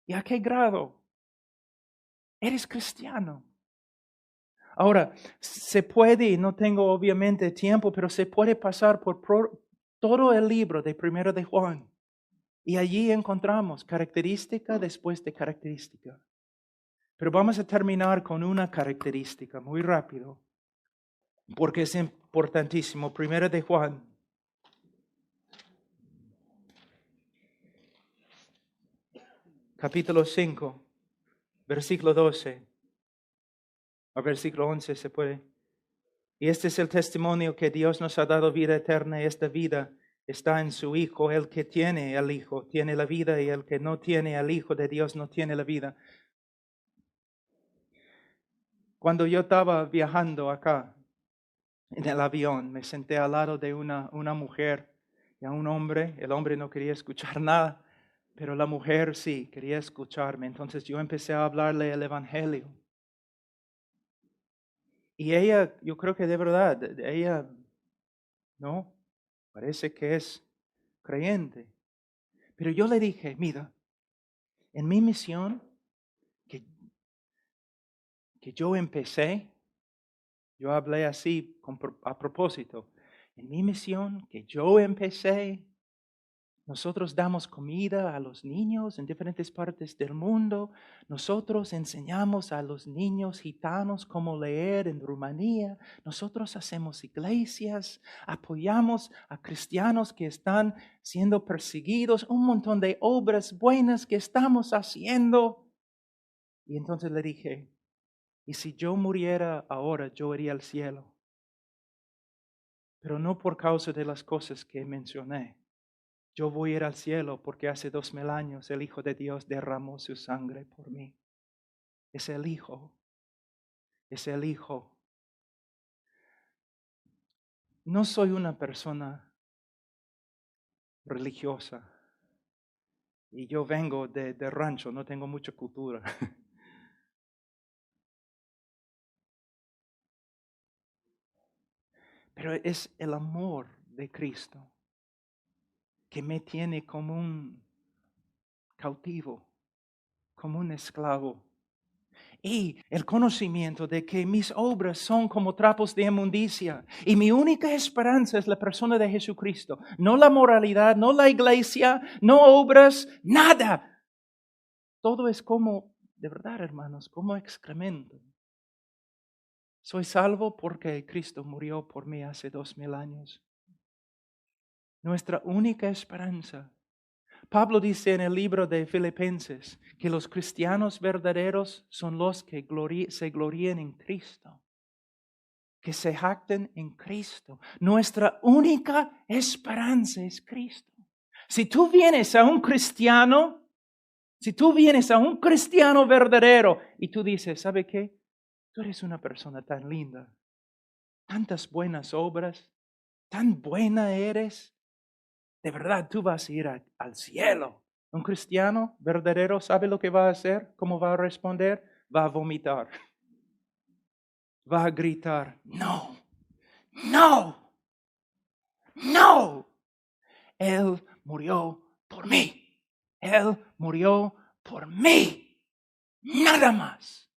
¿Y a qué grado? Eres cristiano. Ahora, se puede, no tengo obviamente tiempo, pero se puede pasar por todo el libro de Primero de Juan. Y allí encontramos característica después de característica. Pero vamos a terminar con una característica muy rápido, porque es importantísimo. Primero de Juan. Capítulo 5, versículo 12. A versículo 11 se puede. Y este es el testimonio que Dios nos ha dado vida eterna. Esta vida está en su Hijo. El que tiene al Hijo tiene la vida, y el que no tiene al Hijo de Dios no tiene la vida. Cuando yo estaba viajando acá en el avión, me senté al lado de una mujer y a un hombre. El hombre no quería escuchar nada, pero la mujer sí quería escucharme. Entonces yo empecé a hablarle el Evangelio. Y ella, yo creo que de verdad, ella, no, parece que es creyente. Pero yo le dije, mira, en mi misión que, que yo empecé, yo hablé así a propósito, en mi misión que yo empecé, nosotros damos comida a los niños en diferentes partes del mundo. Nosotros enseñamos a los niños gitanos cómo leer en Rumanía. Nosotros hacemos iglesias, apoyamos a cristianos que están siendo perseguidos, un montón de obras buenas que estamos haciendo. Y entonces le dije, ¿y si yo muriera ahora, yo iría al cielo? Pero no por causa de las cosas que mencioné. Yo voy a ir al cielo porque hace 2000 años el Hijo de Dios derramó su sangre por mí. Es el Hijo. Es el Hijo. No soy una persona religiosa. Y yo vengo de rancho, no tengo mucha cultura. Pero es el amor de Cristo que me tiene como un cautivo, como un esclavo. Y el conocimiento de que mis obras son como trapos de inmundicia. Y mi única esperanza es la persona de Jesucristo. No la moralidad, no la iglesia, no obras, nada. Todo es como, de verdad hermanos, como excremento. Soy salvo porque Cristo murió por mí hace 2000 años. Nuestra única esperanza. Pablo dice en el libro de Filipenses que los cristianos verdaderos son los que se glorían en Cristo, que se jacten en Cristo. Nuestra única esperanza es Cristo. Si tú vienes a un cristiano verdadero y tú dices, ¿sabe qué? Tú eres una persona tan linda, tantas buenas obras, tan buena eres. De verdad, tú vas a ir al cielo. Un cristiano verdadero sabe lo que va a hacer, cómo va a responder, va a vomitar, va a gritar, no, no, no. Él murió por mí. Él murió por mí. Nada más.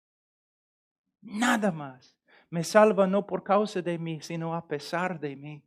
Nada más. Me salva no por causa de mí, sino a pesar de mí.